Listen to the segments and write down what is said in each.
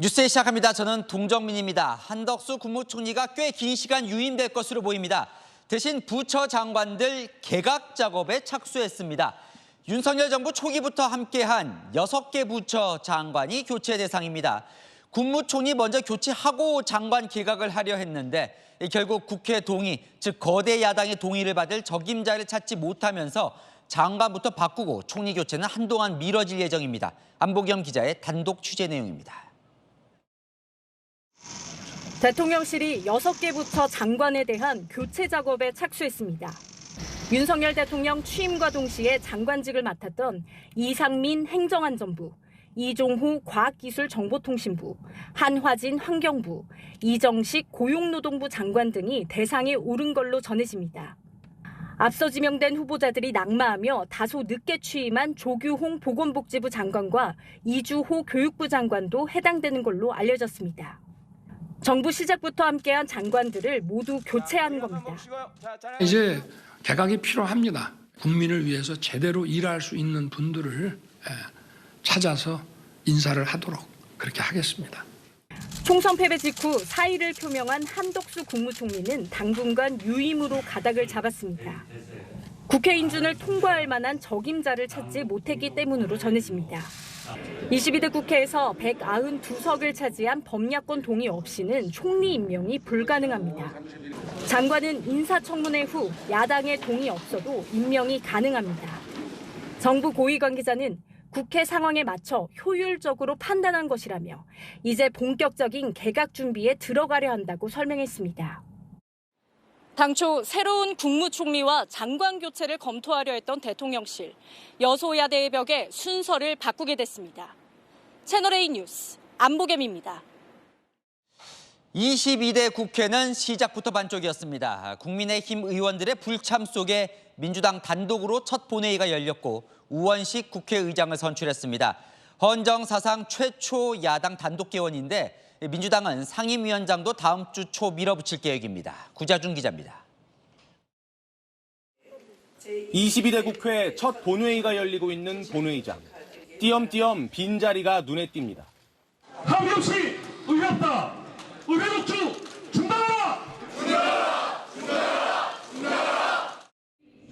뉴스 시작합니다. 저는 동정민입니다. 한덕수 국무총리가 꽤 긴 시간 유임될 것으로 보입니다. 대신 부처 장관들 개각 작업에 착수했습니다. 윤석열 정부 초기부터 함께한 6개 부처 장관이 교체 대상입니다. 국무총리 먼저 교체하고 장관 개각을 하려 했는데 결국 국회 동의, 즉 거대 야당의 동의를 받을 적임자를 찾지 못하면서 장관부터 바꾸고 총리 교체는 한동안 미뤄질 예정입니다. 안보경 기자의 단독 취재 내용입니다. 대통령실이 6개 부처 장관에 대한 교체 작업에 착수했습니다. 윤석열 대통령 취임과 동시에 장관직을 맡았던 이상민 행정안전부, 이종호 과학기술정보통신부, 한화진 환경부, 이정식 고용노동부 장관 등이 대상에 오른 걸로 전해집니다. 앞서 지명된 후보자들이 낙마하며 다소 늦게 취임한 조규홍 보건복지부 장관과 이주호 교육부 장관도 해당되는 걸로 알려졌습니다. 정부 시작부터 함께한 장관들을 모두 교체하는 겁니다. 이제 개각이 필요합니다. 국민을 위해서 제대로 일할 수 있는 분들을 찾아서 인사를 하도록 그렇게 하겠습니다. 총선 패배 직후 사의를 표명한 한덕수 국무총리는 당분간 유임으로 가닥을 잡았습니다. 국회 인준을 통과할 만한 적임자를 찾지 못했기 때문으로 전해집니다. 22대 국회에서 192석을 차지한 범야권 동의 없이는 총리 임명이 불가능합니다. 장관은 인사청문회 후 야당의 동의 없어도 임명이 가능합니다. 정부 고위 관계자는 국회 상황에 맞춰 효율적으로 판단한 것이라며 이제 본격적인 개각 준비에 들어가려 한다고 설명했습니다. 당초 새로운 국무총리와 장관 교체를 검토하려 했던 대통령실. 여소야대의 벽에 순서를 바꾸게 됐습니다. 채널A 뉴스 안보겸입니다. 22대 국회는 시작부터 반쪽이었습니다. 국민의힘 의원들의 불참 속에 민주당 단독으로 첫 본회의가 열렸고 우원식 국회의장을 선출했습니다. 헌정 사상 최초 야당 단독 개원인데 민주당은 상임위원장도 다음 주 초 밀어붙일 계획입니다. 구자준 기자입니다. 22대 국회 첫 본회의가 열리고 있는 본회의장. 띄엄띄엄 빈자리가 눈에 띕니다. 합의 없이 의회 없다. 의회 독주 중단하라.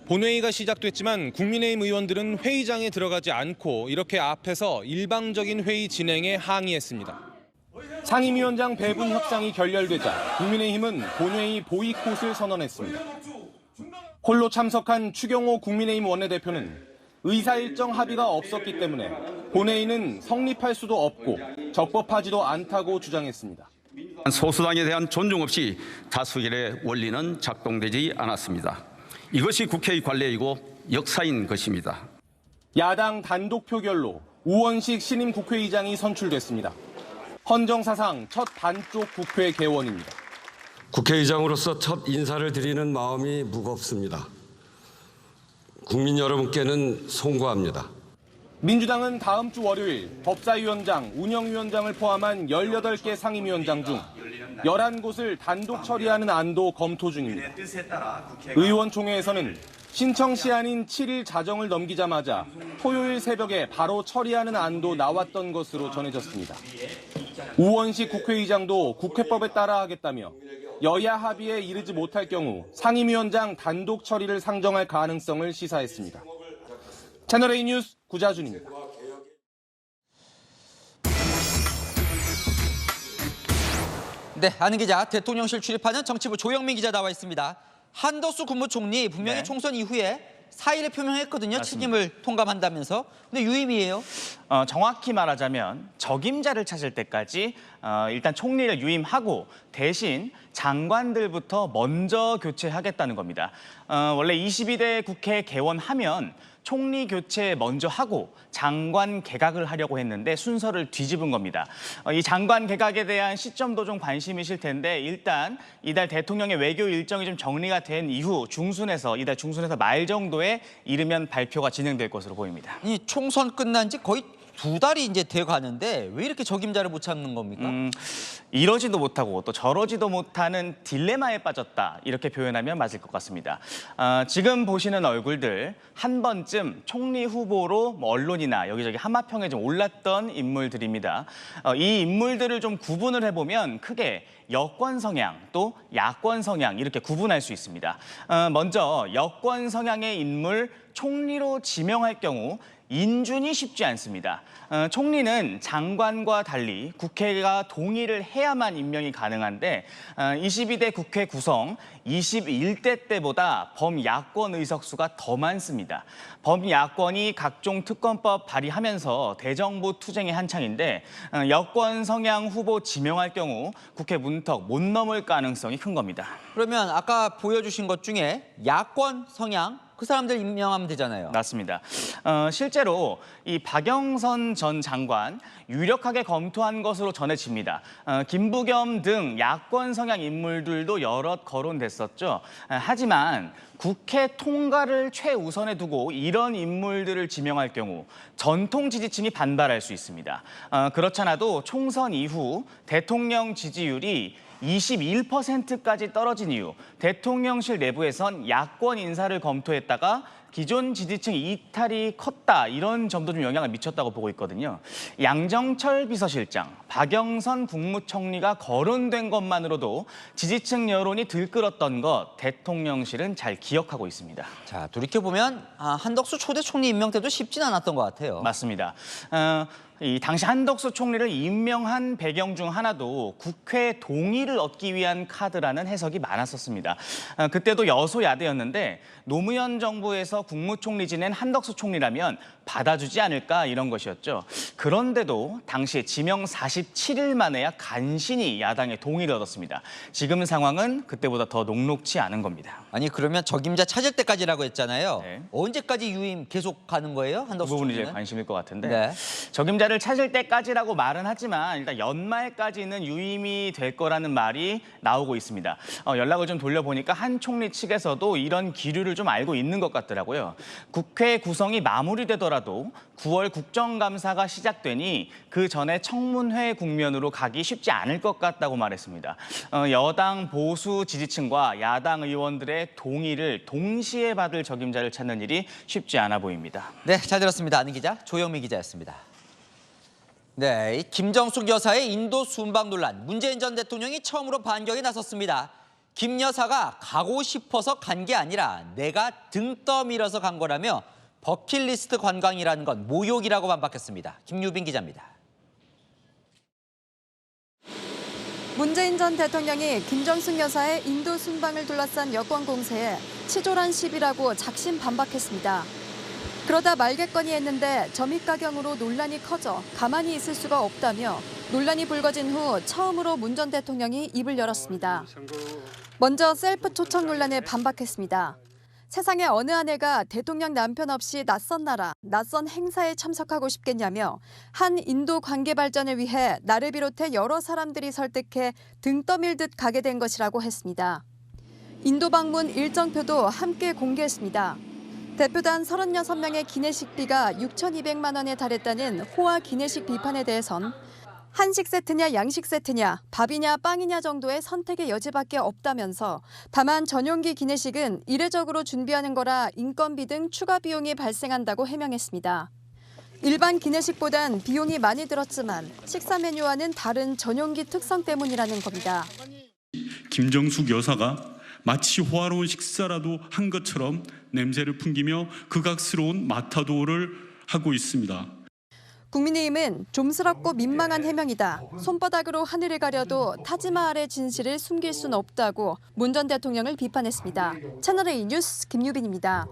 본회의가 시작됐지만 국민의힘 의원들은 회의장에 들어가지 않고 이렇게 앞에서 일방적인 회의 진행에 항의했습니다. 상임위원장 배분 협상이 결렬되자 국민의힘은 본회의 보이콧을 선언했습니다. 홀로 참석한 추경호 국민의힘 원내대표는 의사 일정 합의가 없었기 때문에 본회의는 성립할 수도 없고 적법하지도 않다고 주장했습니다. 소수당에 대한 존중 없이 다수결의 원리는 작동되지 않았습니다. 이것이 국회의 관례이고 역사인 것입니다. 야당 단독 표결로 우원식 신임 국회의장이 선출됐습니다. 헌정사상 첫 반쪽 국회 개원입니다. 국회의장으로서 첫 인사를 드리는 마음이 무겁습니다. 국민 여러분께는 송구합니다. 민주당은 다음 주 월요일 법사위원장, 운영위원장을 포함한 18개 상임위원장 중 11곳을 단독 처리하는 안도 검토 중입니다. 의원총회에서는 신청 시한인 7일 자정을 넘기자마자 토요일 새벽에 바로 처리하는 안도 나왔던 것으로 전해졌습니다. 우원식 국회의장도 국회법에 따라 하겠다며 여야 합의에 이르지 못할 경우 상임위원장 단독 처리를 상정할 가능성을 시사했습니다. 채널A 뉴스 구자준입니다. 네, 아는 기자, 대통령실 출입하는 정치부 조영민 기자 나와 있습니다. 한덕수 국무총리 분명히 총선 이후에 사의를 표명했거든요. 책임을 통감한다면서. 근데 유임이에요. 정확히 말하자면 적임자를 찾을 때까지 일단 총리를 유임하고 대신 장관들부터 먼저 교체하겠다는 겁니다. 원래 22대 국회 개원하면 총리 교체 먼저 하고 장관 개각을 하려고 했는데 순서를 뒤집은 겁니다. 이 장관 개각에 대한 시점도 좀 관심이실 텐데 일단 이달 대통령의 외교 일정이 좀 정리가 된 이후 이달 중순에서 말 정도에 이르면 발표가 진행될 것으로 보입니다. 이 총선 끝난 지 거의 2달이 이제 돼 가는데 왜 이렇게 적임자를 못 찾는 겁니까? 이러지도 못하고 또 저러지도 못하는 딜레마에 빠졌다 이렇게 표현하면 맞을 것 같습니다. 지금 보시는 얼굴들 한 번쯤 총리 후보로 뭐 언론이나 여기저기 한마평에 좀 올랐던 인물들입니다. 이 인물들을 좀 구분을 해보면 크게 여권 성향 또 야권 성향 이렇게 구분할 수 있습니다. 먼저 여권 성향의 인물 총리로 지명할 경우 인준이 쉽지 않습니다. 총리는 장관과 달리 국회가 동의를 해야만 임명이 가능한데 22대 국회 구성 21대 때보다 범야권 의석수가 더 많습니다. 범야권이 각종 특검법 발의하면서 대정부 투쟁이 한창인데 여권 성향 후보 지명할 경우 국회 문턱 못 넘을 가능성이 큰 겁니다. 그러면 아까 보여주신 것 중에 야권 성향 그 사람들 임명하면 되잖아요. 맞습니다. 실제로 이 박영선 전 장관 유력하게 검토한 것으로 전해집니다. 김부겸 등 야권 성향 인물들도 여럿 거론됐었죠. 하지만 국회 통과를 최우선에 두고 이런 인물들을 지명할 경우 전통 지지층이 반발할 수 있습니다. 그렇잖아도 총선 이후 대통령 지지율이 21%까지 떨어진 이유, 대통령실 내부에선 야권 인사를 검토했다가 기존 지지층 이탈이 컸다 이런 점도 좀 영향을 미쳤다고 보고 있거든요. 양정철 비서실장, 박영선 국무총리가 거론된 것만으로도 지지층 여론이 들끓었던 것 대통령실은 잘 기억하고 있습니다. 자, 돌이켜보면 한덕수 초대 총리 임명 때도 쉽진 않았던 것 같아요. 맞습니다. 이 당시 한덕수 총리를 임명한 배경 중 하나도 국회 동의를 얻기 위한 카드라는 해석이 많았었습니다. 그때도 여소야대였는데 노무현 정부에서 국무총리 지낸 한덕수 총리라면 받아주지 않을까 이런 것이었죠. 그런데도 당시 지명 47일 만에야 간신히 야당의 동의를 얻었습니다. 지금 상황은 그때보다 더 녹록치 않은 겁니다. 아니 그러면 적임자 찾을 때까지라고 했잖아요. 네. 언제까지 유임 계속 가는 거예요? 그 한덕수 부분이 이제 총리는? 관심일 것 같은데 네. 적임자를 찾을 때까지라고 말은 하지만 일단 연말까지는 유임이 될 거라는 말이 나오고 있습니다. 연락을 좀 돌려보니까 한 총리 측에서도 이런 기류를 좀 알고 있는 것 같더라고요. 국회 구성이 마무리되더라도 9월 국정감사가 시작되니 그 전에 청문회 국면으로 가기 쉽지 않을 것 같다고 말했습니다. 여당 보수 지지층과 야당 의원들의 동의를 동시에 받을 적임자를 찾는 일이 쉽지 않아 보입니다. 네, 잘 들었습니다. 아는 기자 조영미 기자였습니다. 네, 이 김정숙 여사의 인도 순방 논란. 문재인 전 대통령이 처음으로 반격에 나섰습니다. 김 여사가 가고 싶어서 간 게 아니라 내가 등 떠밀어서 간 거라며 버킷리스트 관광이라는 건 모욕이라고 반박했습니다. 김유빈 기자입니다. 문재인 전 대통령이 김정숙 여사의 인도 순방을 둘러싼 여권 공세에 치졸한 시비라고 작심 반박했습니다. 그러다 말겠거니 했는데 점입가경으로 논란이 커져 가만히 있을 수가 없다며 논란이 불거진 후 처음으로 문 전 대통령이 입을 열었습니다. 먼저 셀프 초청 논란에 반박했습니다. 세상에 어느 아내가 대통령 남편 없이 낯선 나라, 낯선 행사에 참석하고 싶겠냐며 한 인도 관계 발전을 위해 나를 비롯해 여러 사람들이 설득해 등 떠밀듯 가게 된 것이라고 했습니다. 인도 방문 일정표도 함께 공개했습니다. 대표단 36명의 기내식비가 6,200만 원에 달했다는 호화 기내식 비판에 대해선 한식 세트냐 양식 세트냐 밥이냐 빵이냐 정도의 선택의 여지밖에 없다면서 다만 전용기 기내식은 이례적으로 준비하는 거라 인건비 등 추가 비용이 발생한다고 해명했습니다. 일반 기내식보단 비용이 많이 들었지만 식사 메뉴와는 다른 전용기 특성 때문이라는 겁니다. 김정숙 여사가 마치 호화로운 식사라도 한 것처럼 냄새를 풍기며 극악스러운 마타도를 하고 있습니다. 국민의힘은 좀스럽고 민망한 해명이다. 손바닥으로 하늘을 가려도 타지마할의 진실을 숨길 수는 없다고 문 전 대통령을 비판했습니다. 채널A 뉴스 김유빈입니다.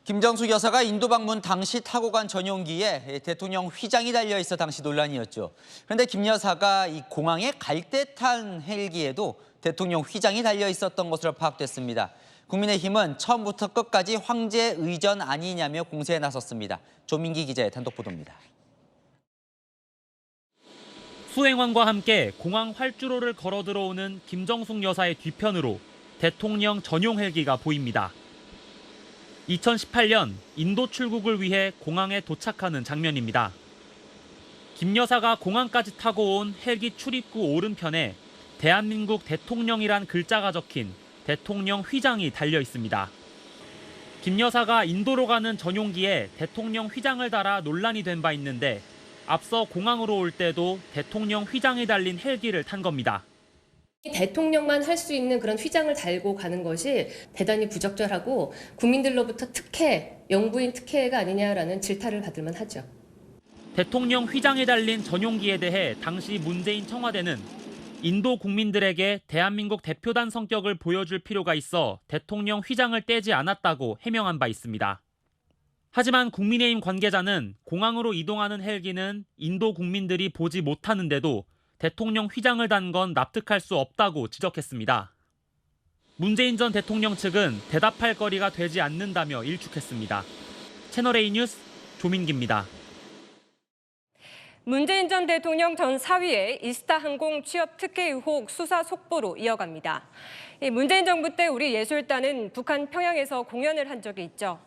김정숙 여사가 인도 방문 당시 타고 간 전용기에 대통령 휘장이 달려있어 당시 논란이었죠. 그런데 김 여사가 이 공항에 갈 때 탄 헬기에도 대통령 휘장이 달려있었던 것으로 파악됐습니다. 국민의힘은 처음부터 끝까지 황제 의전 아니냐며 공세에 나섰습니다. 조민기 기자의 단독 보도입니다. 수행원과 함께 공항 활주로를 걸어 들어오는 김정숙 여사의 뒤편으로 대통령 전용 헬기가 보입니다. 2018년 인도 출국을 위해 공항에 도착하는 장면입니다. 김 여사가 공항까지 타고 온 헬기 출입구 오른편에 대한민국 대통령이란 글자가 적힌 대통령 휘장이 달려 있습니다. 김 여사가 인도로 가는 전용기에 대통령 휘장을 달아 논란이 된 바 있는데 앞서 공항으로 올 때도 대통령 휘장이 달린 헬기를 탄 겁니다. 대통령만 할 수 있는 그런 휘장을 달고 가는 것이 대단히 부적절하고 국민들로부터 특혜, 영부인 특혜가 아니냐라는 질타를 받을 만하죠. 대통령 휘장이 달린 전용기에 대해 당시 문재인 청와대는 인도 국민들에게 대한민국 대표단 성격을 보여줄 필요가 있어 대통령 휘장을 떼지 않았다고 해명한 바 있습니다. 하지만 국민의힘 관계자는 공항으로 이동하는 헬기는 인도 국민들이 보지 못하는데도 대통령 휘장을 단 건 납득할 수 없다고 지적했습니다. 문재인 전 대통령 측은 대답할 거리가 되지 않는다며 일축했습니다. 채널A 뉴스 조민기입니다. 문재인 전 대통령 전 사위의 이스타 항공 취업 특혜 의혹 수사 속보로 이어갑니다. 문재인 정부 때 우리 예술단은 북한 평양에서 공연을 한 적이 있죠.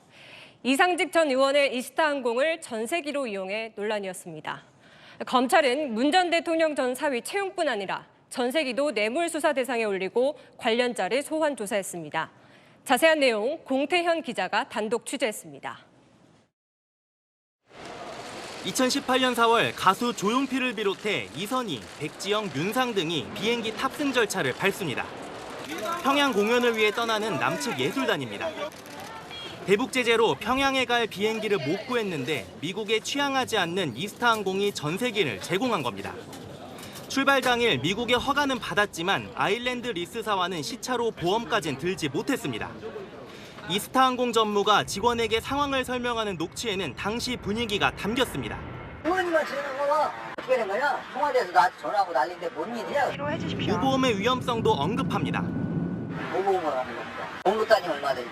이상직 전 의원의 이스타 항공을 전세기로 이용해 논란이었습니다. 검찰은 문 전 대통령 전 사위 채용뿐 아니라 전세기도 뇌물수사 대상에 올리고 관련자를 소환 조사했습니다. 자세한 내용 공태현 기자가 단독 취재했습니다. 2018년 4월 가수 조용필을 비롯해 이선희, 백지영, 윤상 등이 비행기 탑승 절차를 밟습니다. 평양 공연을 위해 떠나는 남측 예술단입니다. 대북 제재로 평양에 갈 비행기를 못 구했는데 미국에 취항하지 않는 이스타 항공이 전세기를 제공한 겁니다. 출발 당일 미국의 허가는 받았지만 아일랜드 리스사와는 시차로 보험까진 들지 못했습니다. 이스타 항공 전무가 직원에게 상황을 설명하는 녹취에는 당시 분위기가 담겼습니다. 의원님만 지는 거가 어떻게 된 거냐? 청와대에서 나한테 전화하고 난리인데 뭔 일이야? 무보험의 위험성도 언급합니다. 무보험을 하는 겁니다. 공급단이 얼마 돼?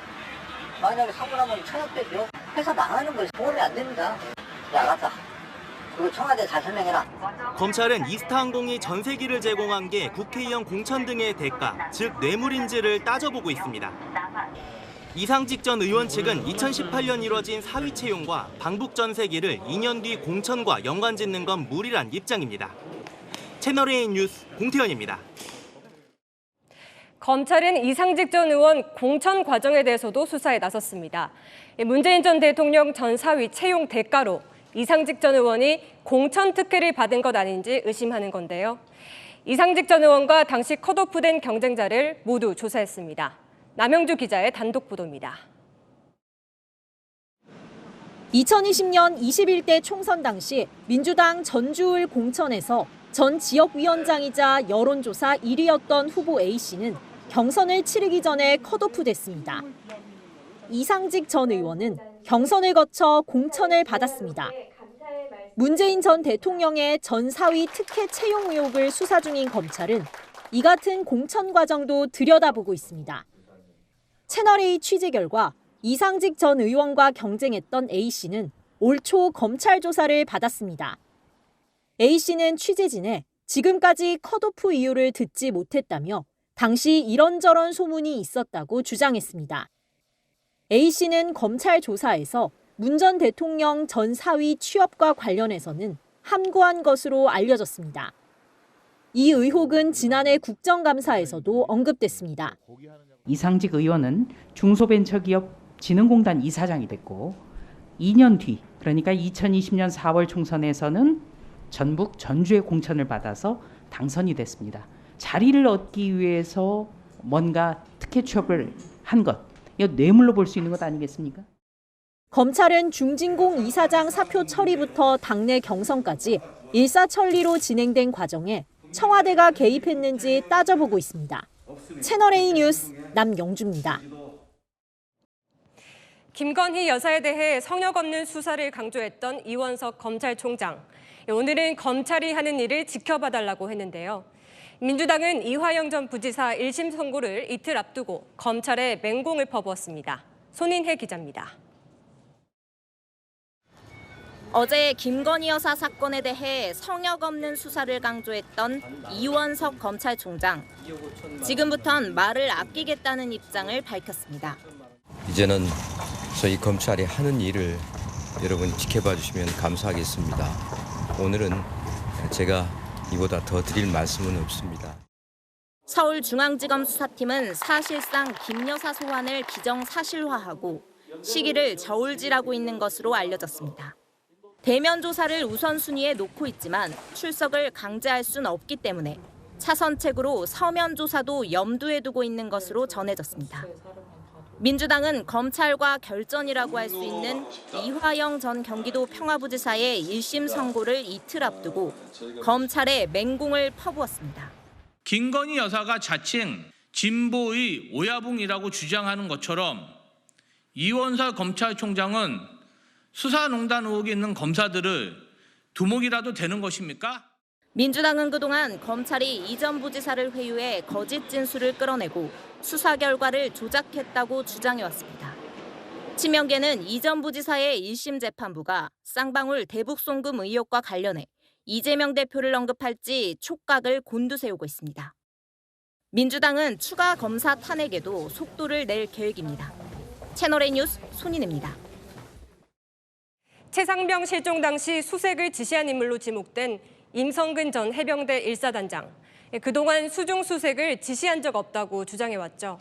만약에 사고 나면 1,000억대죠. 회사 망하는 거예요. 보험이 안 됩니다. 나갔다. 그리고 청와대 잘 설명해라. 검찰은 이스타 항공이 전세기를 제공한 게 국회의원 공천 등의 대가, 즉 뇌물인지를 따져보고 있습니다. 이상직 전 의원 측은 2018년 이뤄진 사위 채용과 방북 전세기를 2년 뒤 공천과 연관짓는 건 무리란 입장입니다. 채널A 뉴스 공태현입니다. 검찰은 이상직 전 의원 공천 과정에 대해서도 수사에 나섰습니다. 문재인 전 대통령 전 사위 채용 대가로 이상직 전 의원이 공천 특혜를 받은 것 아닌지 의심하는 건데요. 이상직 전 의원과 당시 컷오프된 경쟁자를 모두 조사했습니다. 남영주 기자의 단독 보도입니다. 2020년 21대 총선 당시 민주당 전주을 공천에서 전 지역위원장이자 여론조사 1위였던 후보 A씨는 경선을 치르기 전에 컷오프됐습니다. 이상직 전 의원은 경선을 거쳐 공천을 받았습니다. 문재인 전 대통령의 전 사위 특혜 채용 의혹을 수사 중인 검찰은 이 같은 공천 과정도 들여다보고 있습니다. 채널A 취재 결과 이상직 전 의원과 경쟁했던 A씨는 올 초 검찰 조사를 받았습니다. A씨는 취재진에 지금까지 컷오프 이유를 듣지 못했다며 당시 이런저런 소문이 있었다고 주장했습니다. A씨는 검찰 조사에서 문 전 대통령 전 사위 취업과 관련해서는 함구한 것으로 알려졌습니다. 이 의혹은 지난해 국정감사에서도 언급됐습니다. 이상직 의원은 중소벤처기업진흥공단 이사장이 됐고 2년 뒤, 그러니까 2020년 4월 총선에서는 전북 전주의 공천을 받아서 당선이 됐습니다. 자리를 얻기 위해서 뭔가 특혜 취업을 한 것, 이거 뇌물로 볼 수 있는 것 아니겠습니까? 검찰은 중진공 이사장 사표 처리부터 당내 경선까지 일사천리로 진행된 과정에 청와대가 개입했는지 따져보고 있습니다. 채널A 뉴스 남영주입니다. 김건희 여사에 대해 성역 없는 수사를 강조했던 이원석 검찰총장. 오늘은 검찰이 하는 일을 지켜봐달라고 했는데요. 민주당은 이화영 전 부지사 1심 선고를 이틀 앞두고 검찰에 맹공을 퍼부었습니다. 손인혜 기자입니다. 어제 김건희 여사 사건에 대해 성역 없는 수사를 강조했던 이원석 검찰총장. 지금부턴 말을 아끼겠다는 입장을 밝혔습니다. 이제는 저희 검찰이 하는 일을 여러분 지켜봐 주시면 감사하겠습니다. 오늘은 제가 이보다 더 드릴 말씀은 없습니다. 서울중앙지검 수사팀은 사실상 김 여사 소환을 기정사실화하고 시기를 저울질하고 있는 것으로 알려졌습니다. 대면 조사를 우선순위에 놓고 있지만 출석을 강제할 수는 없기 때문에 차선책으로 서면 조사도 염두에 두고 있는 것으로 전해졌습니다. 민주당은 검찰과 결전이라고 할 수 있는 이화영 전 경기도 평화부지사의 1심 선고를 이틀 앞두고 검찰에 맹공을 퍼부었습니다. 김건희 여사가 자칭 진보의 오야붕이라고 주장하는 것처럼 이원석 검찰총장은 수사농단 의혹이 있는 검사들을 두목이라도 되는 것입니까? 민주당은 그동안 검찰이 이 전 부지사를 회유해 거짓 진술을 끌어내고 수사 결과를 조작했다고 주장해왔습니다. 친명계는 이 전 부지사의 1심 재판부가 쌍방울 대북송금 의혹과 관련해 이재명 대표를 언급할지 촉각을 곤두세우고 있습니다. 민주당은 추가 검사 탄핵에도 속도를 낼 계획입니다. 채널A 뉴스 손인혜입니다. 최상병 실종 당시 수색을 지시한 인물로 지목된 임성근 전 해병대 1사단장. 그동안 수중 수색을 지시한 적 없다고 주장해왔죠.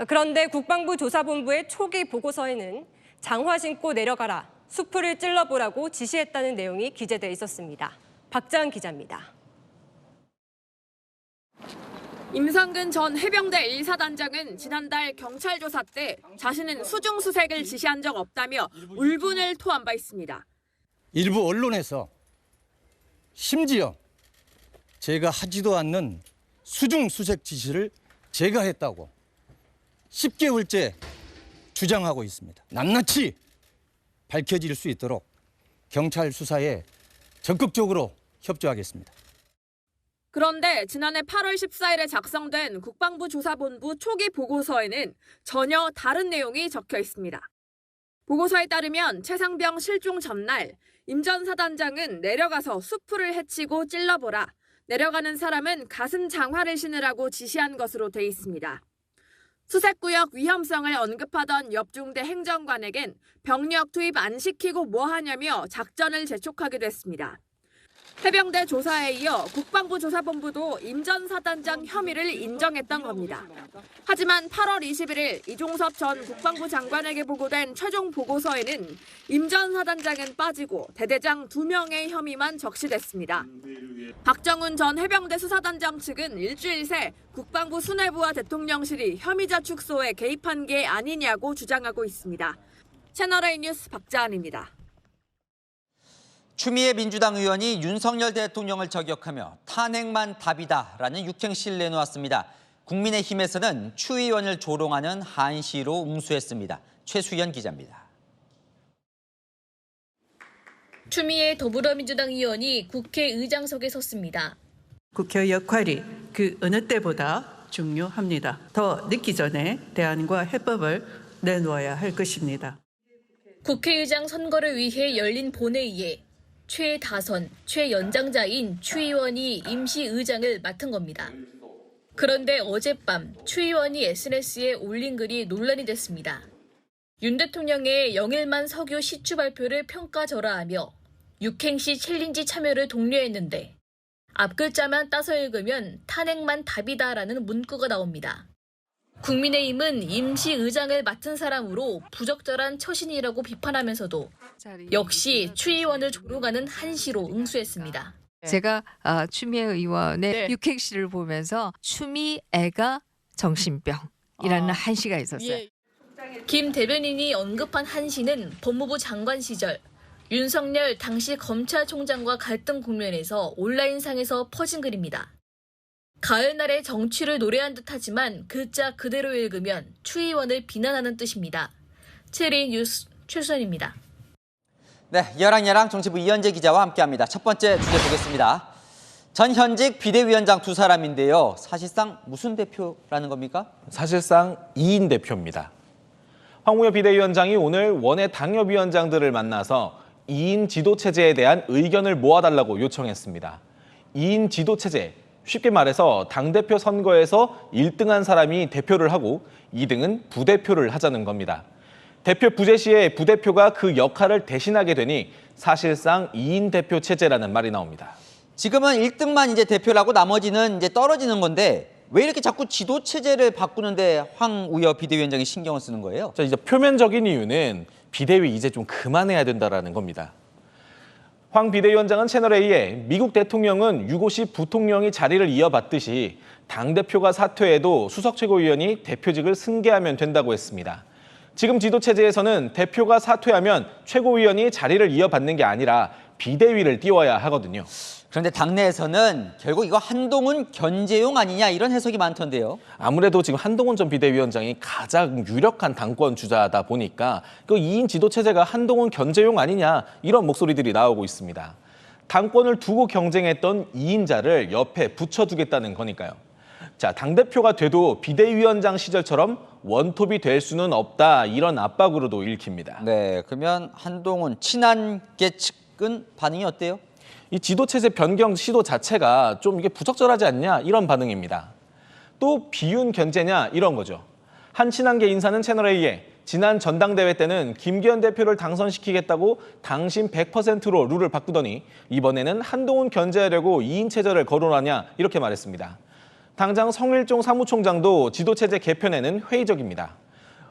그런데 국방부 조사본부의 초기 보고서에는 장화 신고 내려가라, 수풀을 찔러보라고 지시했다는 내용이 기재돼 있었습니다. 박자은 기자입니다. 임성근 전 해병대 1사단장은 지난달 경찰 조사 때 자신은 수중 수색을 지시한 적 없다며 울분을 토한 바 있습니다. 일부 언론에서 심지어 제가 하지도 않는 수중 수색 지시를 제가 했다고 10개월째 주장하고 있습니다. 낱낱이 밝혀질 수 있도록 경찰 수사에 적극적으로 협조하겠습니다. 그런데 지난해 8월 14일에 작성된 국방부 조사본부 초기 보고서에는 전혀 다른 내용이 적혀 있습니다. 보고서에 따르면 최상병 실종 전날 임 전 사단장은 내려가서 수풀을 헤치고 찔러보라, 내려가는 사람은 가슴 장화를 신으라고 지시한 것으로 돼 있습니다. 수색구역 위험성을 언급하던 옆중대 행정관에겐 병력 투입 안 시키고 뭐 하냐며 작전을 재촉하게 됐습니다. 해병대 조사에 이어 국방부 조사본부도 임 전 사단장 혐의를 인정했던 겁니다. 하지만 8월 21일 이종섭 전 국방부 장관에게 보고된 최종 보고서에는 임 전 사단장은 빠지고 대대장 2명의 혐의만 적시됐습니다. 박정훈 전 해병대 수사단장 측은 일주일 새 국방부 수뇌부와 대통령실이 혐의자 축소에 개입한 게 아니냐고 주장하고 있습니다. 채널A 뉴스 박자은입니다. 추미애 민주당 의원이 윤석열 대통령을 저격하며 탄핵만 답이다라는 육행시를 내놓았습니다. 국민의힘에서는 추 의원을 조롱하는 한시로 응수했습니다. 최수연 기자입니다. 추미애 더불어민주당 의원이 국회의장석에 섰습니다. 국회의 역할이 그 어느 때보다 중요합니다. 더 늦기 전에 대안과 해법을 내놓아야 할 것입니다. 국회의장 선거를 위해 열린 본회의에 최다선, 최연장자인 추 의원이 임시의장을 맡은 겁니다. 그런데 어젯밤 추 의원이 SNS에 올린 글이 논란이 됐습니다. 윤 대통령의 영일만 석유 시추 발표를 평가절하하며 육행시 챌린지 참여를 독려했는데 앞글자만 따서 읽으면 탄핵만 답이다라는 문구가 나옵니다. 국민의힘은 임시의장을 맡은 사람으로 부적절한 처신이라고 비판하면서도 역시 추 의원을 조롱하는 한시로 응수했습니다. 제가 추미애 의원의 육행시를 보면서 추미애가 정신병이라는 한시가 있었어요. 김 대변인이 언급한 한시는 법무부 장관 시절 윤석열 당시 검찰총장과 갈등 국면에서 온라인상에서 퍼진 글입니다. 가을날의 정취를 노래한 듯하지만 글자 그대로 읽으면 추 의원을 비난하는 뜻입니다. 채널A 뉴스 최수연입니다. 네, 여랑여랑 정치부 이현재 기자와 함께합니다. 첫 번째 주제 보겠습니다. 전 현직 비대위원장 두 사람인데요. 사실상 무슨 대표라는 겁니까? 사실상 2인 대표입니다. 황우여 비대위원장이 오늘 원외 당협위원장들을 만나서 2인 지도체제에 대한 의견을 모아달라고 요청했습니다. 2인 지도체제, 쉽게 말해서 당대표 선거에서 1등한 사람이 대표를 하고 2등은 부대표를 하자는 겁니다. 대표 부재 시에 부대표가 그 역할을 대신하게 되니 사실상 2인 대표 체제라는 말이 나옵니다. 지금은 1등만 이제 대표라고 나머지는 이제 떨어지는 건데 왜 이렇게 자꾸 지도 체제를 바꾸는데 황우여 비대위원장이 신경을 쓰는 거예요? 자, 이제 표면적인 이유는 비대위 이제 좀 그만해야 된다라는 겁니다. 황 비대위원장은 채널A에 미국 대통령은 유고시 부통령이 자리를 이어받듯이 당대표가 사퇴해도 수석 최고위원이 대표직을 승계하면 된다고 했습니다. 지금 지도체제에서는 대표가 사퇴하면 최고위원이 자리를 이어받는 게 아니라 비대위를 띄워야 하거든요. 그런데 당내에서는 결국 이거 한동훈 견제용 아니냐 이런 해석이 많던데요. 아무래도 지금 한동훈 전 비대위원장이 가장 유력한 당권 주자다 보니까 그 2인 지도체제가 한동훈 견제용 아니냐 이런 목소리들이 나오고 있습니다. 당권을 두고 경쟁했던 2인자를 옆에 붙여두겠다는 거니까요. 자, 당대표가 돼도 비대위원장 시절처럼 원톱이 될 수는 없다 이런 압박으로도 읽힙니다. 네, 그러면 한동훈 친한계 측은 반응이 어때요? 이 지도체제 변경 시도 자체가 좀 이게 부적절하지 않냐 이런 반응입니다. 또 비윤 견제냐 이런 거죠. 한 친한계 인사는 채널A에 지난 전당대회 때는 김기현 대표를 당선시키겠다고 당신 100%로 룰을 바꾸더니 이번에는 한동훈 견제하려고 2인 체제를 거론하냐 이렇게 말했습니다. 당장 성일종 사무총장도 지도체제 개편에는 회의적입니다.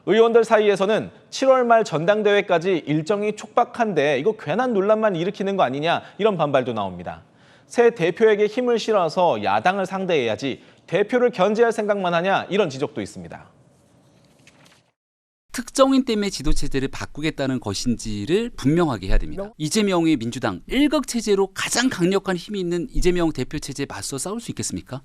의원들 사이에서는 7월 말 전당대회까지 일정이 촉박한데 이거 괜한 논란만 일으키는 거 아니냐 이런 반발도 나옵니다. 새 대표에게 힘을 실어서 야당을 상대해야지 대표를 견제할 생각만 하냐 이런 지적도 있습니다. 특정인 때문에 지도체제를 바꾸겠다는 것인지를 분명하게 해야 됩니다. 이재명의 민주당 1각 체제로 가장 강력한 힘이 있는 이재명 대표 체제에 맞서 싸울 수 있겠습니까?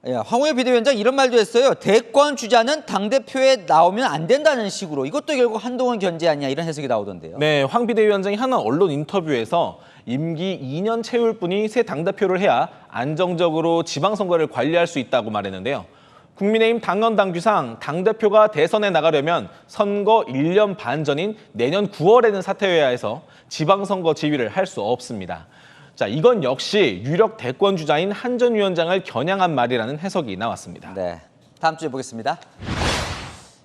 황우여 비대위원장 이런 말도 했어요. 대권 주자는 당대표에 나오면 안 된다는 식으로. 이것도 결국 한동훈 견제 아니냐 이런 해석이 나오던데요. 네, 황 비대위원장이 한 언론 인터뷰에서 임기 2년 채울 분이 새 당대표를 해야 안정적으로 지방선거를 관리할 수 있다고 말했는데요. 국민의힘 당원 당규상 당대표가 대선에 나가려면 선거 1년 반 전인 내년 9월에는 사퇴해야 해서 지방선거 지휘를 할 수 없습니다. 자, 이건 역시 유력 대권 주자인 한 전 위원장을 겨냥한 말이라는 해석이 나왔습니다. 네, 다음 주에 보겠습니다.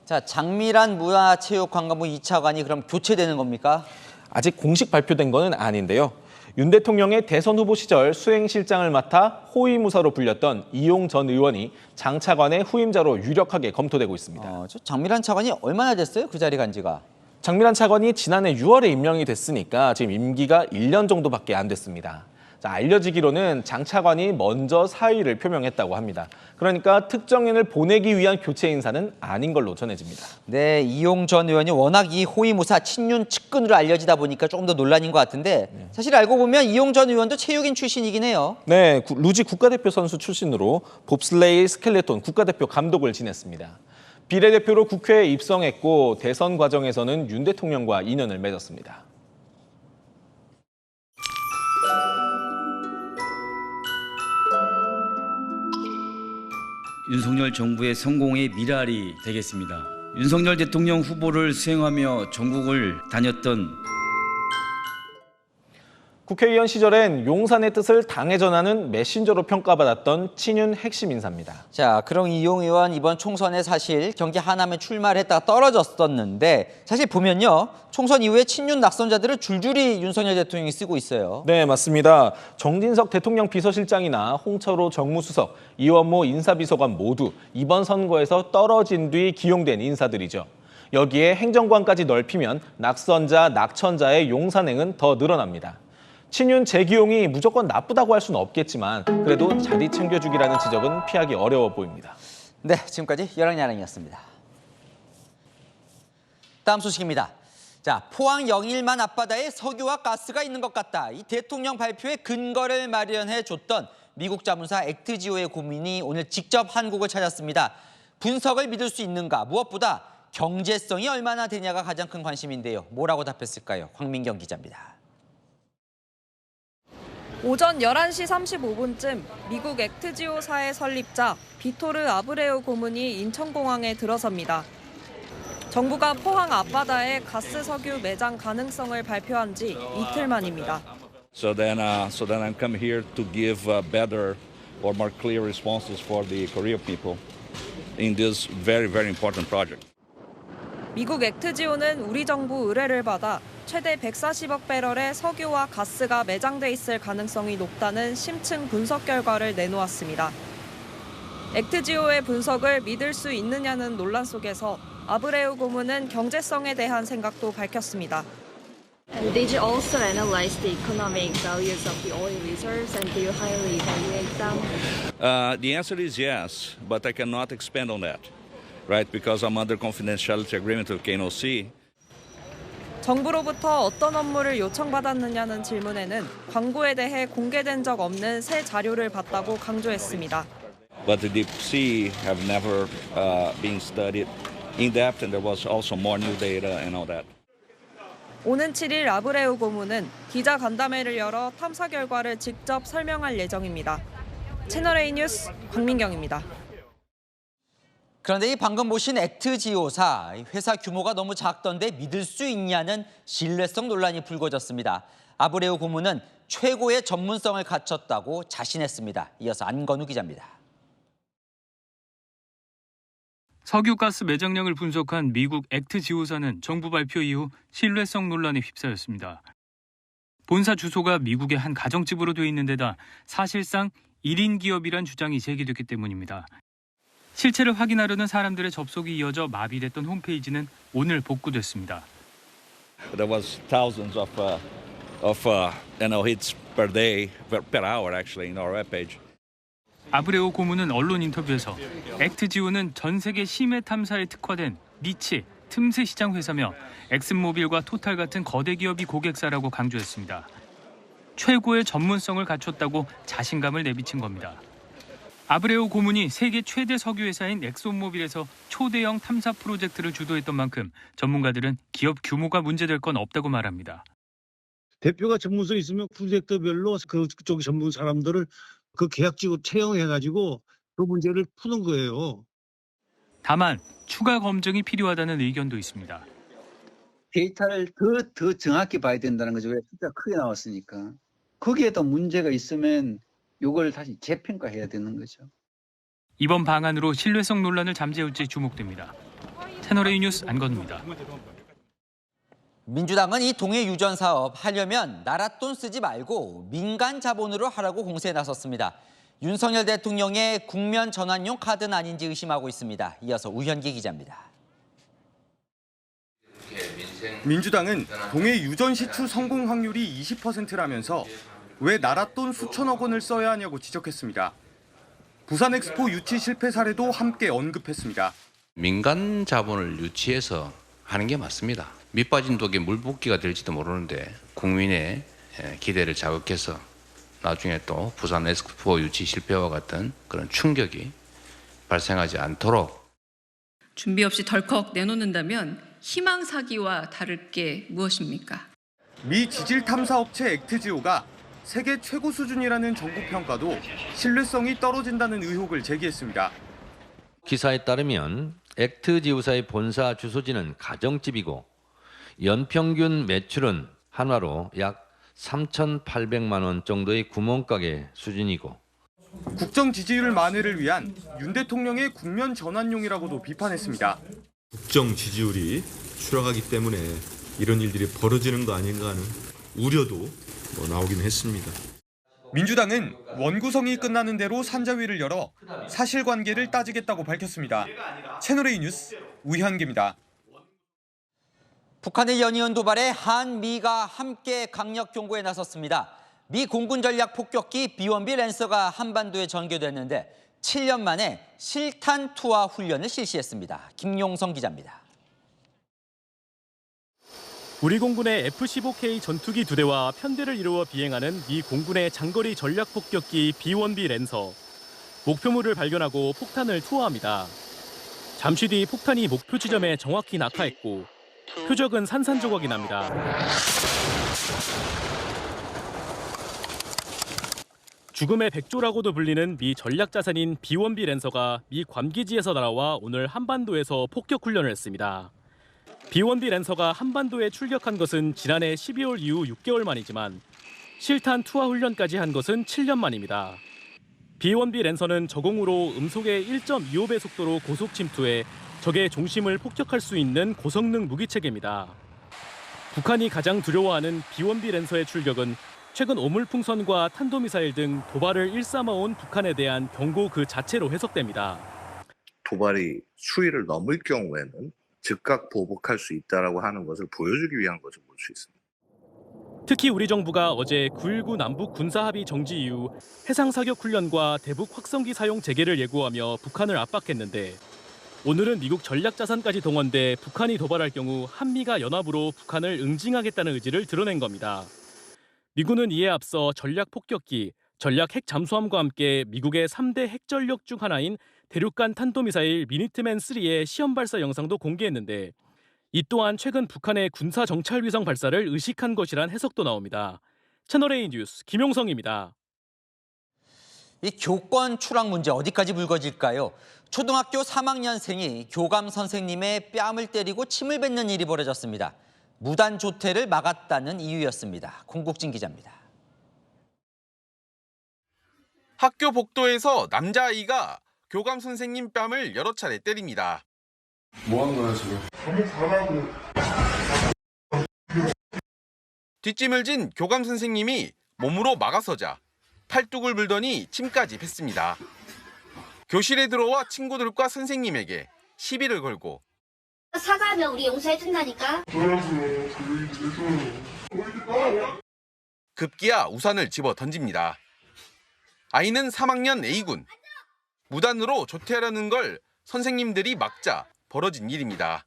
자, 장미란 문화체육관광부 2차관이 그럼 교체되는 겁니까? 아직 공식 발표된 건 아닌데요. 윤 대통령의 대선 후보 시절 수행실장을 맡아 호위무사로 불렸던 이용 전 의원이 장 차관의 후임자로 유력하게 검토되고 있습니다. 저 장미란 차관이 얼마나 됐어요? 그 자리 간 지가? 장미란 차관이 지난해 6월에 임명이 됐으니까 지금 임기가 1년 정도밖에 안 됐습니다. 자, 알려지기로는 장 차관이 먼저 사의를 표명했다고 합니다. 그러니까 특정인을 보내기 위한 교체 인사는 아닌 걸로 전해집니다. 네, 이용 전 의원이 워낙 이 호위무사 친윤 측근으로 알려지다 보니까 조금 더 논란인 것 같은데 사실 알고 보면 이용 전 의원도 체육인 출신이긴 해요. 네, 루지 국가대표 선수 출신으로 봅슬레이 스켈레톤 국가대표 감독을 지냈습니다. 비례대표로 국회에 입성했고 대선 과정에서는 윤 대통령과 인연을 맺었습니다. 윤석열 정부의 성공의 미랄이 되겠습니다. 윤석열 대통령 후보를 수행하며 전국을 다녔던 국회의원 시절엔 용산의 뜻을 당에 전하는 메신저로 평가받았던 친윤 핵심 인사입니다. 자, 그럼 이용 의원 이번 총선에 사실 경기 하남에 출마를 했다가 떨어졌었는데 사실 보면요. 총선 이후에 친윤 낙선자들을 줄줄이 윤석열 대통령이 쓰고 있어요. 네, 맞습니다. 정진석 대통령 비서실장이나 홍철호 정무수석, 이원모 인사비서관 모두 이번 선거에서 떨어진 뒤 기용된 인사들이죠. 여기에 행정관까지 넓히면 낙선자, 낙천자의 용산행은 더 늘어납니다. 친윤 재기용이 무조건 나쁘다고 할 수는 없겠지만 그래도 자리 챙겨주기라는 지적은 피하기 어려워 보입니다. 네, 지금까지 여랑야랑이었습니다. 다음 소식입니다. 자, 포항 영일만 앞바다에 석유와 가스가 있는 것 같다. 이 대통령 발표에 근거를 마련해 줬던 미국 자문사 액트지오의 고민이 오늘 직접 한국을 찾았습니다. 분석을 믿을 수 있는가? 무엇보다 경제성이 얼마나 되냐가 가장 큰 관심인데요. 뭐라고 답했을까요? 황민경 기자입니다. 오전 11시 35분쯤 미국 액트지오사의 설립자 비토르 아브레우 고문이 인천공항에 들어섭니다. 정부가 포항 앞바다에 가스 석유 매장 가능성을 발표한 지 이틀 만입니다. So then I'm come here to give better or more clear responses for the Korean people in this very, very important project. 미국 액트지오는 우리 정부 의뢰를 받아 최대 140억 배럴의 석유와 가스가 매장돼 있을 가능성이 높다는 심층 분석 결과를 내놓았습니다. 액트지오의 분석을 믿을 수 있느냐는 논란 속에서 아브레우 고문은 경제성에 대한 생각도 밝혔습니다. And did you also analyze the economic values of the oil reserves and do you highly evaluate them? The answer is yes, but I cannot expand on that, right? Because I'm under confidentiality agreement with KNOC. 정부로부터 어떤 업무를 요청받았느냐는 질문에는 광고에 대해 공개된 적 없는 새 자료를 봤다고 강조했습니다. But the deep sea have never been studied in depth, and there was also more new data and all that. 오는 7일 아브레우 고문은 기자 간담회를 열어 탐사 결과를 직접 설명할 예정입니다. 채널A 뉴스 광민경입니다. 그런데 이 방금 보신 액트지오사, 회사 규모가 너무 작던데 믿을 수 있냐는 신뢰성 논란이 불거졌습니다. 아브레우 고문은 최고의 전문성을 갖췄다고 자신했습니다. 이어서 안건우 기자입니다. 석유가스 매장량을 분석한 미국 액트지오사는 정부 발표 이후 신뢰성 논란에 휩싸였습니다. 본사 주소가 미국의 한 가정집으로 돼 있는 데다 사실상 1인 기업이란 주장이 제기됐기 때문입니다. 실체를 확인하려는 사람들의 접속이 이어져 마비됐던 홈페이지는 오늘 복구됐습니다. There was thousands of hits per day, per hour actually in our webpage. 아브레우 고문은 언론 인터뷰에서 액트지오는 전 세계 심해 탐사에 특화된 니치, 틈새 시장 회사며 엑슨모빌과 토탈 같은 거대 기업이 고객사라고 강조했습니다. 최고의 전문성을 갖췄다고 자신감을 내비친 겁니다. 아브레우 고문이 세계 최대 석유 회사인 엑슨모빌에서 초대형 탐사 프로젝트를 주도했던 만큼 전문가들은 기업 규모가 문제될 건 없다고 말합니다. 대표가 전문성 있으면 프로젝트별로 그쪽 전문 사람들을 그 계약직으로 채용해가지고 그 문제를 푸는 거예요. 다만 추가 검증이 필요하다는 의견도 있습니다. 데이터를 더 정확히 봐야 된다는 거죠. 왜 숫자 크게 나왔으니까. 거기에도 문제가 있으면 이걸 다시 재평가해야 되는 거죠. 이번 방안으로 신뢰성 논란을 잠재울지 주목됩니다. 채널A 뉴스 안건우입니다. 민주당은 이 동해 유전 사업 하려면 나라 돈 쓰지 말고 민간 자본으로 하라고 공세에 나섰습니다. 윤석열 대통령의 국면 전환용 카드는 아닌지 의심하고 있습니다. 이어서 우현기 기자입니다. 민주당은 동해 유전 시추 성공 확률이 20%라면서 왜 나라 돈 수천억 원을 써야 하냐고 지적했습니다. 부산 엑스포 유치 실패 사례도 함께 언급했습니다. 민간 자본을 유치해서 하는 게 맞습니다. 밑빠진 독에 물붓기가 될지도 모르는데 국민의 기대를 자극해서 나중에 또 부산 엑스포 유치 실패와 같은 그런 충격이 발생하지 않도록 준비 없이 덜컥 내놓는다면 희망 사기와 다를 게 무엇입니까? 미 지질 탐사 업체 액트지오가 세계 최고 수준이라는 정부 평가도 신뢰성이 떨어진다는 의혹을 제기했습니다. 기사에 따르면 액트지오사의 본사 주소지는 가정집이고 연평균 매출은 한화로 약 3,800만 원 정도의 구멍가게 수준이고 국정 지지율 만회를 위한 윤 대통령의 국면 전환용이라고도 비판했습니다. 국정 지지율이 추락하기 때문에 이런 일들이 벌어지는 거 아닌가 하는 우려도 나오긴 했습니다. 민주당은 원구성이 끝나는 대로 산자위를 열어 사실관계를 따지겠다고 밝혔습니다. 채널A 뉴스 우현기입니다. 북한의 연이은 도발에 한미가 함께 강력 경고에 나섰습니다. 미 공군 전략 폭격기 B-1B 랜서가 한반도에 전개됐는데 7년 만에 실탄 투하 훈련을 실시했습니다. 김용성 기자입니다. 우리 공군의 F-15K 전투기 2대와 편대를 이루어 비행하는 미 공군의 장거리 전략 폭격기 B-1B 랜서. 목표물을 발견하고 폭탄을 투하합니다. 잠시 뒤 폭탄이 목표 지점에 정확히 낙하했고 표적은 산산조각이 납니다. 죽음의 백조라고도 불리는 미 전략자산인 B-1B 랜서가 미 괌기지에서 날아와 오늘 한반도에서 폭격 훈련을 했습니다. B-1B 랜서가 한반도에 출격한 것은 지난해 12월 이후 6개월 만이지만 실탄 투하 훈련까지 한 것은 7년 만입니다. B-1B 랜서는 저공으로 음속의 1.25배 속도로 고속 침투해 적의 중심을 폭격할 수 있는 고성능 무기체계입니다. 북한이 가장 두려워하는 비원비 랜서의 출격은 최근 오물풍선과 탄도미사일 등 도발을 일삼아온 북한에 대한 경고 그 자체로 해석됩니다. 도발이 수위를 넘을 경우에는 즉각 보복할 수 있다라고 하는 것을 보여주기 위한 것을 볼 수 있습니다. 특히 우리 정부가 어제 9.19 남북 군사합의 정지 이후 해상사격 훈련과 대북 확성기 사용 재개를 예고하며 북한을 압박했는데 오늘은 미국 전략자산까지 동원돼 북한이 도발할 경우 한미가 연합으로 북한을 응징하겠다는 의지를 드러낸 겁니다. 미군은 이에 앞서 전략 폭격기, 전략 핵 잠수함과 함께 미국의 3대 핵전력 중 하나인 대륙간 탄도미사일 미니트맨3의 시험 발사 영상도 공개했는데 이 또한 최근 북한의 군사 정찰 위성 발사를 의식한 것이란 해석도 나옵니다. 채널A 뉴스 김용성입니다. 이 교권 추락 문제 어디까지 불거질까요? 초등학교 3학년생이 교감 선생님의 뺨을 때리고 침을 뱉는 일이 벌어졌습니다. 무단 조퇴를 막았다는 이유였습니다. 공국진 기자입니다. 학교 복도에서 남자아이가 교감 선생님 뺨을 여러 차례 때립니다. 뭐 한 거야 지금? 뒷짐을 진 교감 선생님이 몸으로 막아서자 팔뚝을 물더니 침까지 뱉습니다. 교실에 들어와 친구들과 선생님에게 시비를 걸고 사과하면 우리 용서해준다니까. 급기야 우산을 집어 던집니다. 아이는 3학년 A군. 무단으로 조퇴하려는 걸 선생님들이 막자 벌어진 일입니다.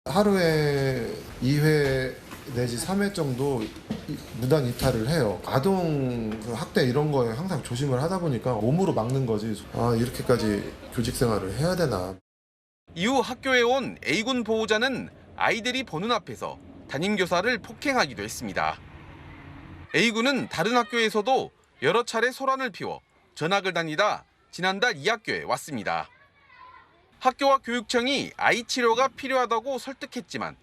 하루에 2회 내지 3회 정도 무단 이탈을 해요. 아동 학대 이런 거에 항상 조심을 하다 보니까 몸으로 막는 거지. 아, 이렇게까지 교직 생활을 해야 되나. 이후 학교에 온 A군 보호자는 아이들이 보는 앞에서 담임교사를 폭행하기도 했습니다. A군은 다른 학교에서도 여러 차례 소란을 피워 전학을 다니다 지난달 이 학교에 왔습니다. 학교와 교육청이 아이 치료가 필요하다고 설득했지만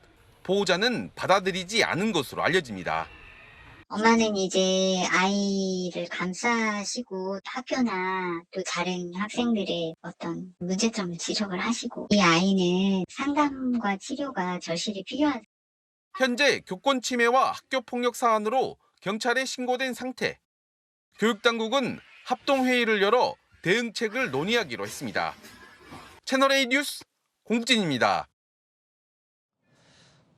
보호자는 받아들이지 않은 것으로 알려집니다. 엄마는 이제 아이를 감싸시고 학교나 또 다른 학생들의 어떤 문제점을 지적을 하시고 이 아이는 상담과 치료가 절실히 필요하다. 현재 교권 침해와 학교 폭력 사안으로 경찰에 신고된 상태. 교육당국은 합동회의를 열어 대응책을 논의하기로 했습니다. 채널A 뉴스 공진입니다.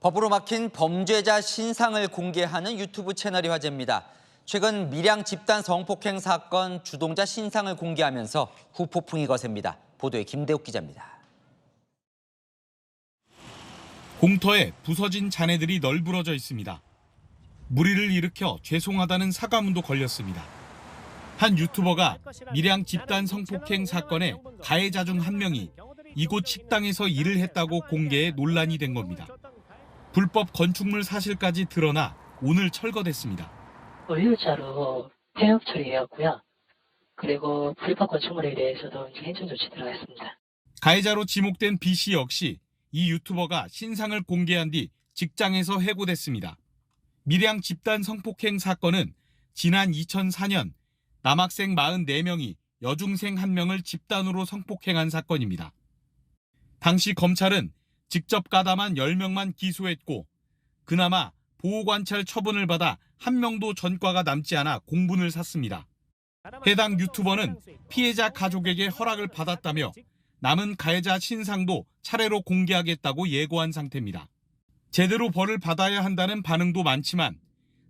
법으로 막힌 범죄자 신상을 공개하는 유튜브 채널이 화제입니다. 최근 밀양 집단 성폭행 사건 주동자 신상을 공개하면서 후폭풍이 거셉니다. 보도에 김대욱 기자입니다. 공터에 부서진 잔해들이 널브러져 있습니다. 무리를 일으켜 죄송하다는 사과문도 걸렸습니다. 한 유튜버가 밀양 집단 성폭행 사건의 가해자 중 한 명이 이곳 식당에서 일을 했다고 공개해 논란이 된 겁니다. 불법 건축물 사실까지 드러나 오늘 철거됐습니다. 의유자로 폐업 처리했고요. 그리고 불법 건축물에 대해서도 행정 조치 들어갔습니다. 가해자로 지목된 B 씨 역시 이 유튜버가 신상을 공개한 뒤 직장에서 해고됐습니다. 밀양 집단 성폭행 사건은 지난 2004년 남학생 44명이 여중생 1명을 집단으로 성폭행한 사건입니다. 당시 검찰은 직접 가담한 10명만 기소했고 그나마 보호관찰 처분을 받아 1명도 전과가 남지 않아 공분을 샀습니다. 해당 유튜버는 피해자 가족에게 허락을 받았다며 남은 가해자 신상도 차례로 공개하겠다고 예고한 상태입니다. 제대로 벌을 받아야 한다는 반응도 많지만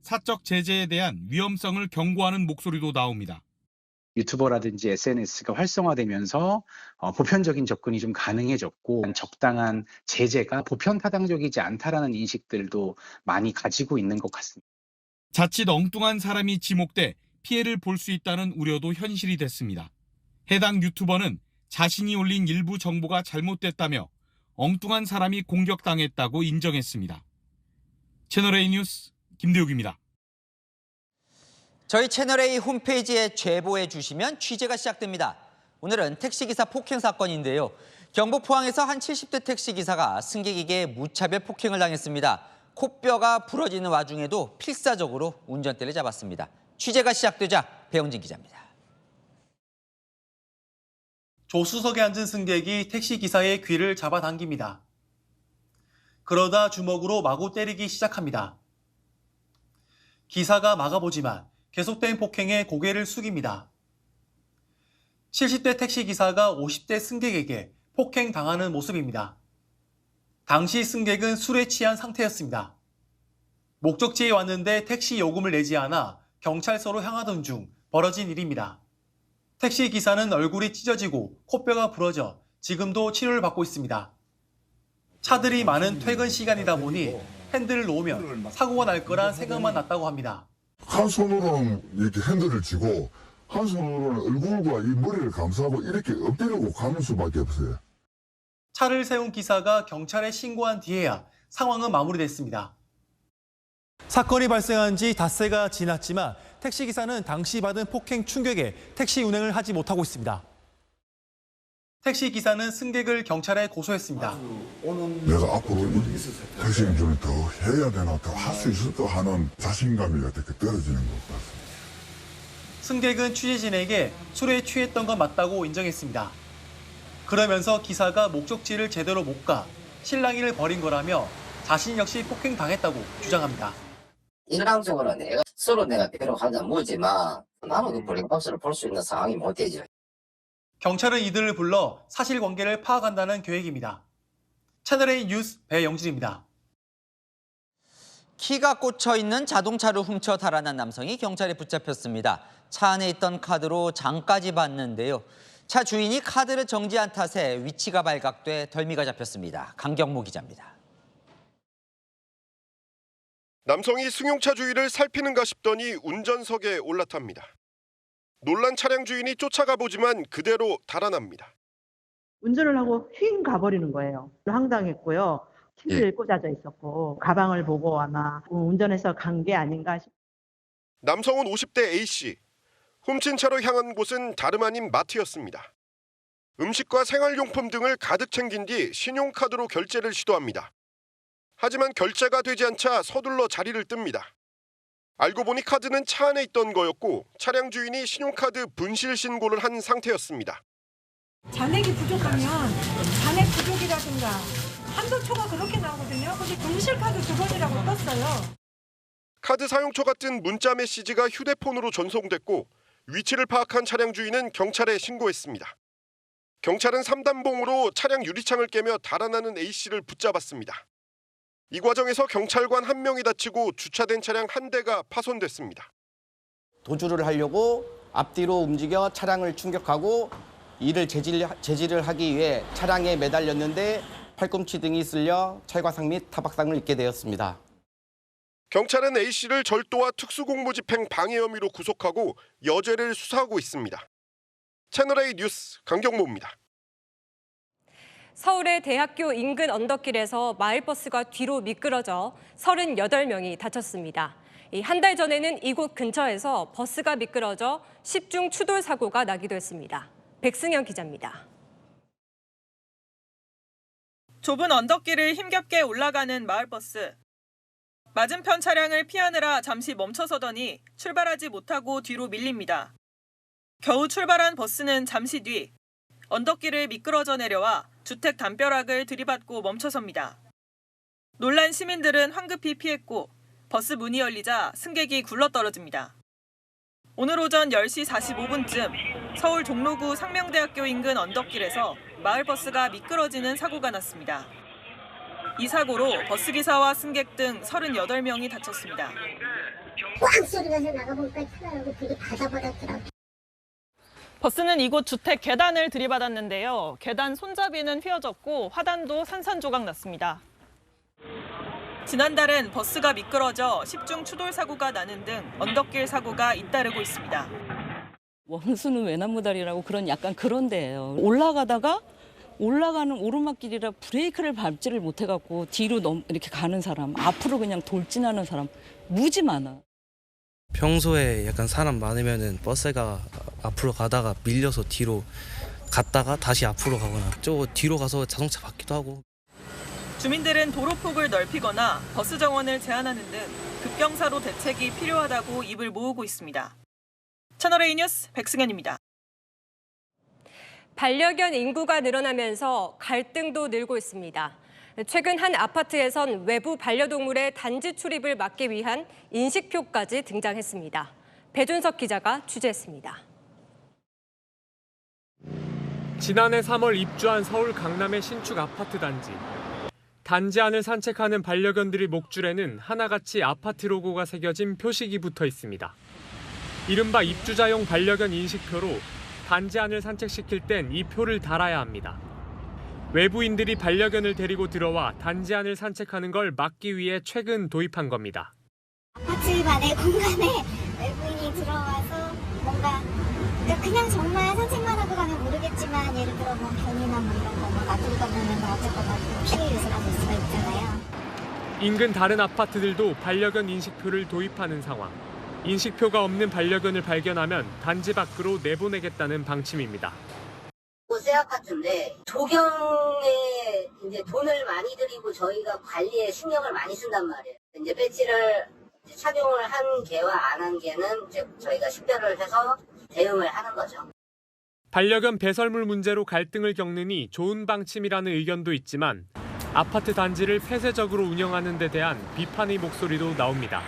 사적 제재에 대한 위험성을 경고하는 목소리도 나옵니다. 유튜버라든지 SNS가 활성화되면서 보편적인 접근이 좀 가능해졌고 적당한 제재가 보편타당적이지 않다라는 인식들도 많이 가지고 있는 것 같습니다. 자칫 엉뚱한 사람이 지목돼 피해를 볼 수 있다는 우려도 현실이 됐습니다. 해당 유튜버는 자신이 올린 일부 정보가 잘못됐다며 엉뚱한 사람이 공격당했다고 인정했습니다. 채널A 뉴스 김대욱입니다. 저희 채널A 홈페이지에 제보해 주시면 취재가 시작됩니다. 오늘은 택시기사 폭행 사건인데요. 경북 포항에서 한 70대 택시기사가 승객에게 무차별 폭행을 당했습니다. 코뼈가 부러지는 와중에도 필사적으로 운전대를 잡았습니다. 취재가 시작되자 배용진 기자입니다. 조수석에 앉은 승객이 택시기사의 귀를 잡아당깁니다. 그러다 주먹으로 마구 때리기 시작합니다. 기사가 막아보지만 계속된 폭행에 고개를 숙입니다. 70대 택시기사가 50대 승객에게 폭행당하는 모습입니다. 당시 승객은 술에 취한 상태였습니다. 목적지에 왔는데 택시 요금을 내지 않아 경찰서로 향하던 중 벌어진 일입니다. 택시기사는 얼굴이 찢어지고 코뼈가 부러져 지금도 치료를 받고 있습니다. 차들이 많은 퇴근 시간이다 보니 핸들을 놓으면 사고가 날 거란 생각만 났다고 합니다. 한 손으로는 이렇게 핸들을 쥐고 한 손으로는 얼굴과 이 머리를 감싸고 이렇게 엎드리고 가는 수밖에 없어요. 차를 세운 기사가 경찰에 신고한 뒤에야 상황은 마무리됐습니다. 사건이 발생한 지 닷새가 지났지만 택시기사는 당시 받은 폭행 충격에 택시 운행을 하지 못하고 있습니다. 택시기사는 승객을 경찰에 고소했습니다. 내가 앞으로 택시 운전을 더 해야 되나 더 할 수 있을까 하는 자신감이 어떻게 떨어지는 것 같습니다. 승객은 취재진에게 술에 취했던 건 맞다고 인정했습니다. 그러면서 기사가 목적지를 제대로 못 가 실랑이를 벌인 거라며 자신 역시 폭행당했다고 주장합니다. 일방적으로 내가 비록 하자 무지만 나는 그 블랙박스를 볼 수 있는 상황이 못 되죠. 경찰은 이들을 불러 사실관계를 파악한다는 계획입니다. 채널A 뉴스 배영진입니다. 키가 꽂혀 있는 자동차를 훔쳐 달아난 남성이 경찰에 붙잡혔습니다. 차 안에 있던 카드로 장까지 받는데요. 차 주인이 카드를 정지한 탓에 위치가 발각돼 덜미가 잡혔습니다. 강경모 기자입니다. 남성이 승용차 주위를 살피는가 싶더니 운전석에 올라탑니다. 놀란 차량 주인이 쫓아가 보지만 그대로 달아납니다. 운전을 하고 휙 가버리는 거예요. 황당했고요. 키를 꽂아져 있었고 가방을 보고 아마 운전해서 간 게 아닌가 싶어요. 남성은 50대 A씨. 훔친 차로 향한 곳은 다름 아닌 마트였습니다. 음식과 생활용품 등을 가득 챙긴 뒤 신용카드로 결제를 시도합니다. 하지만 결제가 되지 않자 서둘러 자리를 뜹니다. 알고 보니 카드는 차 안에 있던 거였고 차량 주인이 신용카드 분실 신고를 한 상태였습니다. 잔액이 부족하면 잔액 부족이라든가 한도초가 그렇게 나오거든요. 근데 분실카드 2번이라고 떴어요. 카드 사용초가 뜬 문자 메시지가 휴대폰으로 전송됐고 위치를 파악한 차량 주인은 경찰에 신고했습니다. 경찰은 3단봉으로 차량 유리창을 깨며 달아나는 A씨를 붙잡았습니다. 이 과정에서 경찰관 1명이 다치고 주차된 차량 1대가 파손됐습니다. 도주를 하려고 앞뒤로 움직여 차량을 충격하고 이를 제지를 하기 위해 차량에 매달렸는데 팔꿈치 등이 쓸려 찰과상 및 타박상을 입게 되었습니다. 경찰은 A씨를 절도와 특수공무집행 방해 혐의로 구속하고 여죄를 수사하고 있습니다. 채널A 뉴스 강경모입니다. 서울의 대학교 인근 언덕길에서 마을버스가 뒤로 미끄러져 38명이 다쳤습니다. 한 달 전에는 이곳 근처에서 버스가 미끄러져 10중 추돌 사고가 나기도 했습니다. 백승현 기자입니다. 좁은 언덕길을 힘겹게 올라가는 마을버스. 맞은편 차량을 피하느라 잠시 멈춰서더니 출발하지 못하고 뒤로 밀립니다. 겨우 출발한 버스는 잠시 뒤 언덕길을 미끄러져 내려와 주택 담벼락을 들이받고 멈춰섭니다. 놀란 시민들은 황급히 피했고 버스 문이 열리자 승객이 굴러떨어집니다. 오늘 오전 10시 45분쯤 서울 종로구 상명대학교 인근 언덕길에서 마을버스가 미끄러지는 사고가 났습니다. 이 사고로 버스기사와 승객 등 38명이 다쳤습니다. 꽝 소리가 나가보니까 차가 되게 바다바닥더라고요. 버스는 이곳 주택 계단을 들이받았는데요. 계단 손잡이는 휘어졌고 화단도 산산조각 났습니다. 지난달엔 버스가 미끄러져 10중 추돌 사고가 나는 등 언덕길 사고가 잇따르고 있습니다. 원수는 외나무다리라고 약간 그런 데예요. 올라가는 오르막길이라 브레이크를 밟지를 못해갖고 뒤로 이렇게 가는 사람, 앞으로 그냥 돌진하는 사람 무지 많아. 평소에 약간 사람 많으면은 버스가 앞으로 가다가 밀려서 뒤로 갔다가 다시 앞으로 가거나 저 뒤로 가서 자동차 받기도 하고. 주민들은 도로폭을 넓히거나 버스 정원을 제한하는 등 급경사로 대책이 필요하다고 입을 모으고 있습니다. 채널A 뉴스 백승현입니다. 반려견 인구가 늘어나면서 갈등도 늘고 있습니다. 최근 한 아파트에선 외부 반려동물의 단지 출입을 막기 위한 인식표까지 등장했습니다. 배준석 기자가 취재했습니다. 지난해 3월 입주한 서울 강남의 신축 아파트 단지. 단지 안을 산책하는 반려견들이 목줄에는 하나같이 아파트 로고가 새겨진 표식이 붙어 있습니다. 이른바 입주자용 반려견 인식표로 단지 안을 산책시킬 땐 이 표를 달아야 합니다. 외부인들이 반려견을 데리고 들어와 단지 안을 산책하는 걸 막기 위해 최근 도입한 겁니다. 아파트만의 공간에 외부인이 들어와서 뭔가 그냥 정말 산책만 하고 가면 모르겠지만 예를 들어 뭐 변이나 뭐 이런 거 놔두고 가면 어쨌거나 피해 요소가 될 수가 있잖아요. 인근 다른 아파트들도 반려견 인식표를 도입하는 상황. 인식표가 없는 반려견을 발견하면 단지 밖으로 내보내겠다는 방침입니다. 새 아파트인데 조경에 이제 돈을 많이 들이고 저희가 관리에 신경을 많이 쓴단 말이에요. 이제 배지를 착용을 한 개와 안 한 개는 이제 저희가 식별을 해서 대응을 하는 거죠. 반려견 배설물 문제로 갈등을 겪느니 좋은 방침이라는 의견도 있지만 아파트 단지를 폐쇄적으로 운영하는 데 대한 비판의 목소리도 나옵니다.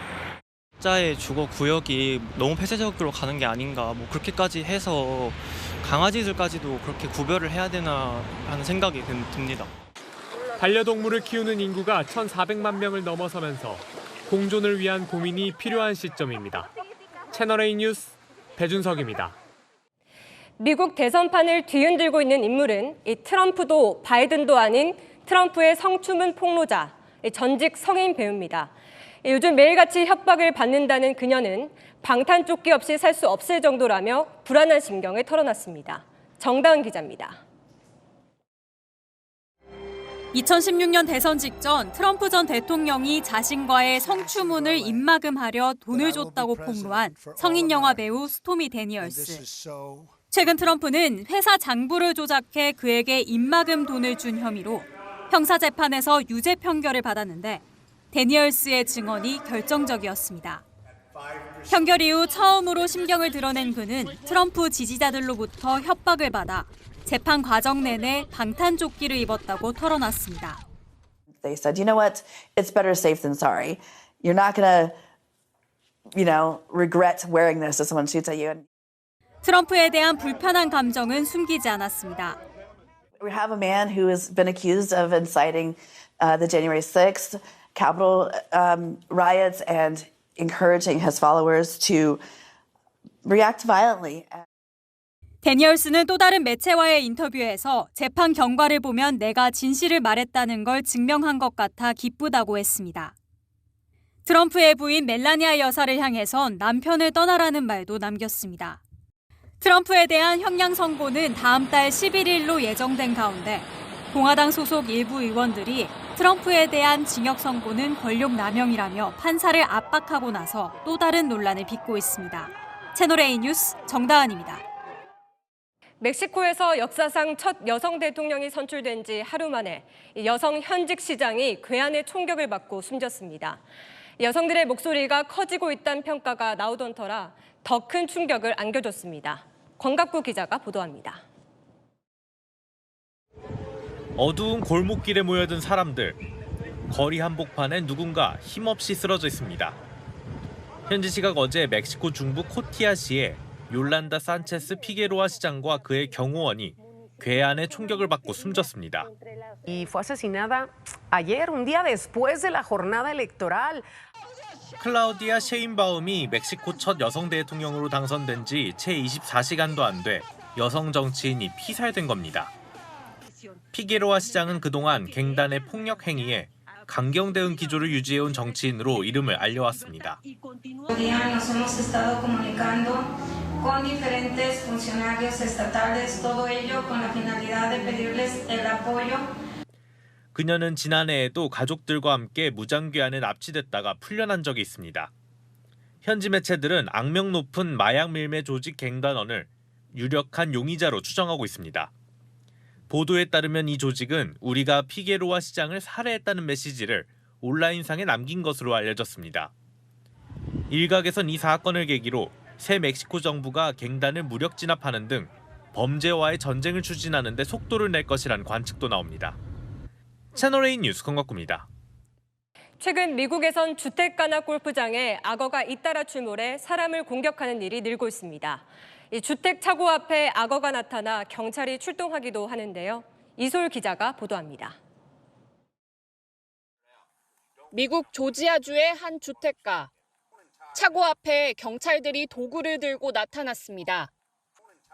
각자의 주거 구역이 너무 폐쇄적으로 가는 게 아닌가, 뭐 그렇게까지 해서 강아지들까지도 그렇게 구별을 해야 되나 하는 생각이 듭니다. 반려동물을 키우는 인구가 1,400만 명을 넘어서면서 공존을 위한 고민이 필요한 시점입니다. 채널A 뉴스 배준석입니다. 미국 대선판을 뒤흔들고 있는 인물은 이 트럼프도 바이든도 아닌 트럼프의 성추문 폭로자, 전직 성인 배우입니다. 요즘 매일같이 협박을 받는다는 그녀는 방탄조끼 없이 살 수 없을 정도라며 불안한 심경을 털어놨습니다. 정다은 기자입니다. 2016년 대선 직전 트럼프 전 대통령이 자신과의 성추문을 입막음하려 돈을 줬다고 폭로한 성인 영화 배우 스토미 데니얼스. 최근 트럼프는 회사 장부를 조작해 그에게 입막음 돈을 준 혐의로 형사재판에서 유죄 판결을 받았는데 데니얼스의 증언이 결정적이었습니다. 판결 이후 처음으로 심경을 드러낸 그는 트럼프 지지자들로부터 협박을 받아 재판 과정 내내 방탄조끼를 입었다고 털어놨습니다. They said, you know what? It's better safe than sorry. You're not gonna, regret wearing this if someone shoots at you. 트럼프에 대한 불편한 감정은 숨기지 않았습니다. We have a man who has been accused of inciting the January 6th Capitol riots and encouraging his followers to react violently. 데니얼스는 또 다른 매체와의 인터뷰에서 재판 경과를 보면 내가 진실을 말했다는 걸 증명한 것 같아 기쁘다고 했습니다. 트럼프의 부인 멜라니아 여사를 향해선 남편을 떠나라는 말도 남겼습니다. 트럼프에 대한 형량 선고는 다음 달 11일로 예정된 가운데 공화당 소속 일부 의원들이 트럼프에 대한 징역 선고는 권력 남용이라며 판사를 압박하고 나서 또 다른 논란을 빚고 있습니다. 채널A 뉴스 정다은입니다. 멕시코에서 역사상 첫 여성 대통령이 선출된 지 하루 만에 여성 현직 시장이 괴한의 총격을 받고 숨졌습니다. 여성들의 목소리가 커지고 있다는 평가가 나오던 터라 더 큰 충격을 안겨줬습니다. 권갑구 기자가 보도합니다. 어두운 골목길에 모여든 사람들. 거리 한복판에 누군가 힘없이 쓰러져 있습니다. 현지 시각 어제 멕시코 중부 코티아시에 욜란다 산체스 피게로아 시장과 그의 경호원이 괴한의 총격을 받고 숨졌습니다. Y fue asesinada ayer, un día después de la jornada electoral. 클라우디아 셰인바움이 멕시코 첫 여성 대통령으로 당선된 지 채 24시간도 안 돼 여성 정치인이 피살된 겁니다. 피게로아 시장은 그동안 갱단의 폭력 행위에 강경 대응 기조를 유지해온 정치인으로 이름을 알려왔습니다. con diferentes funcionarios estatales, todo ello con la finalidad de pedirles el apoyo. 그녀는 지난해에도 가족들과 함께 무장귀환에 납치됐다가 풀려난 적이 있습니다. 현지 매체들은 악명 높은 마약 밀매 조직 갱단원을 유력한 용의자로 추정하고 있습니다. 보도에 따르면 이 조직은 우리가 피게로아 시장을 살해했다는 메시지를 온라인상에 남긴 것으로 알려졌습니다. 일각에선 이 사건을 계기로 새 멕시코 정부가 갱단을 무력 진압하는 등 범죄와의 전쟁을 추진하는 데 속도를 낼 것이라는 관측도 나옵니다. 채널A 뉴스 권곽구입니다. 최근 미국에선 주택가나 골프장에 악어가 잇따라 출몰해 사람을 공격하는 일이 늘고 있습니다. 이 주택 차고 앞에 악어가 나타나 경찰이 출동하기도 하는데요. 이솔 기자가 보도합니다. 미국 조지아주의 한 주택가. 차고 앞에 경찰들이 도구를 들고 나타났습니다.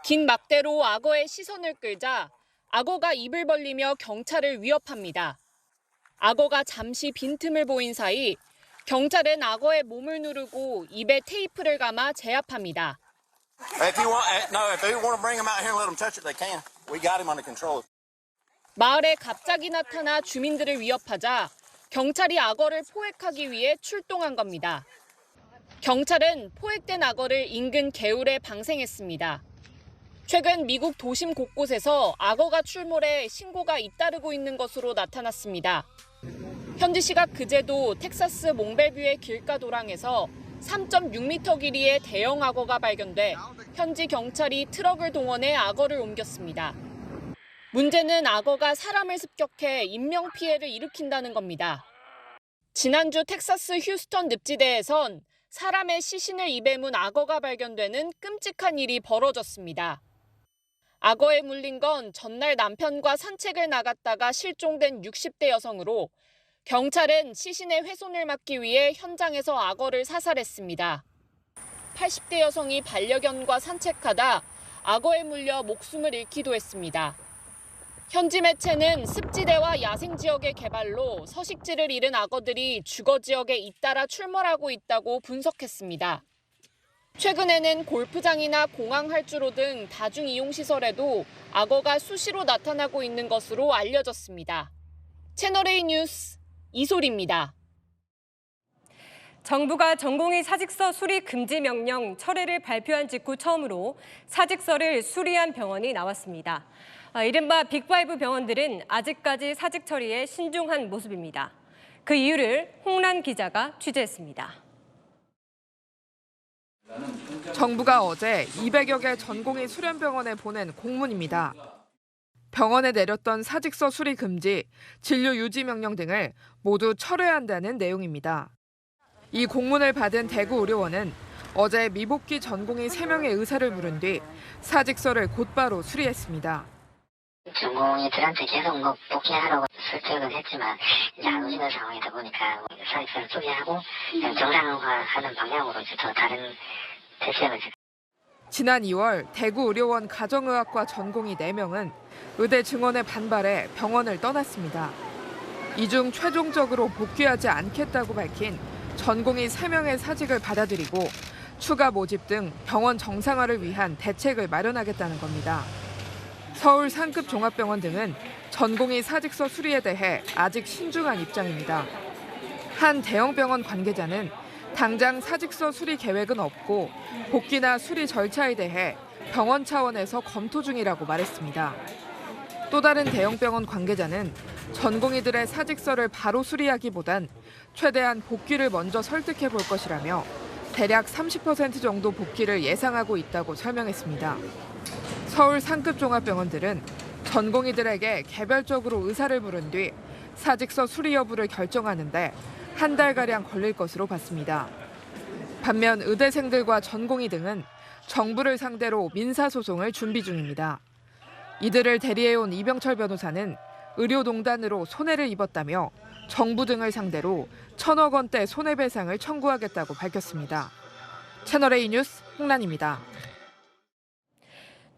긴 막대로 악어의 시선을 끌자 악어가 입을 벌리며 경찰을 위협합니다. 악어가 잠시 빈틈을 보인 사이 경찰은 악어의 몸을 누르고 입에 테이프를 감아 제압합니다. 마을에 갑자기 나타나 주민들을 위협하자 경찰이 악어를 포획하기 위해 출동한 겁니다. 경찰은 포획된 악어를 인근 개울에 방생했습니다. 최근 미국 도심 곳곳에서 악어가 출몰해 신고가 잇따르고 있는 것으로 나타났습니다. 현지 시각 그제도 텍사스 몽벨뷰의 길가 도랑에서 3.6m 길이의 대형 악어가 발견돼 현지 경찰이 트럭을 동원해 악어를 옮겼습니다. 문제는 악어가 사람을 습격해 인명피해를 일으킨다는 겁니다. 지난주 텍사스 휴스턴 늪지대에선 사람의 시신을 입에 문 악어가 발견되는 끔찍한 일이 벌어졌습니다. 악어에 물린 건 전날 남편과 산책을 나갔다가 실종된 60대 여성으로 경찰은 시신의 훼손을 막기 위해 현장에서 악어를 사살했습니다. 80대 여성이 반려견과 산책하다 악어에 물려 목숨을 잃기도 했습니다. 현지 매체는 습지대와 야생 지역의 개발로 서식지를 잃은 악어들이 주거 지역에 잇따라 출몰하고 있다고 분석했습니다. 최근에는 골프장이나 공항 활주로 등 다중이용시설에도 악어가 수시로 나타나고 있는 것으로 알려졌습니다. 채널A 뉴스 이솔입니다. 정부가 전공의 사직서 수리 금지 명령 철회를 발표한 직후 처음으로 사직서를 수리한 병원이 나왔습니다. 이른바 빅5 병원들은 아직까지 사직 처리에 신중한 모습입니다. 그 이유를 홍란 기자가 취재했습니다. 정부가 어제 200여 개 전공의 수련병원에 보낸 공문입니다. 병원에 내렸던 사직서 수리 금지, 진료 유지 명령 등을 모두 철회한다는 내용입니다. 이 공문을 받은 대구의료원은 어제 미복귀 전공의 3명의 의사를 물은 뒤 사직서를 곧바로 수리했습니다. 전공의들한테 계속 복귀하라고 설득은 했지만 이제 안 오시는 상황이다 보니까 사직서를 수리하고 정상화하는 방향으로 더 다른 대책을. 지난 2월 대구의료원 가정의학과 전공의 4명은 의대 증언에 반발해 병원을 떠났습니다. 이 중 최종적으로 복귀하지 않겠다고 밝힌 전공의 3명의 사직을 받아들이고 추가 모집 등 병원 정상화를 위한 대책을 마련하겠다는 겁니다. 서울 상급 종합병원 등은 전공의 사직서 수리에 대해 아직 신중한 입장입니다. 한 대형병원 관계자는 당장 사직서 수리 계획은 없고 복귀나 수리 절차에 대해 병원 차원에서 검토 중이라고 말했습니다. 또 다른 대형병원 관계자는 전공의들의 사직서를 바로 수리하기보단 최대한 복귀를 먼저 설득해 볼 것이라며 대략 30% 정도 복귀를 예상하고 있다고 설명했습니다. 서울 상급 종합병원들은 전공의들에게 개별적으로 의사를 물은 뒤 사직서 수리 여부를 결정하는데 한 달가량 걸릴 것으로 봤습니다. 반면 의대생들과 전공의 등은 정부를 상대로 민사소송을 준비 중입니다. 이들을 대리해온 이병철 변호사는 의료농단으로 손해를 입었다며 정부 등을 상대로 1,000억 원대 손해배상을 청구하겠다고 밝혔습니다. 채널A 뉴스 홍란입니다.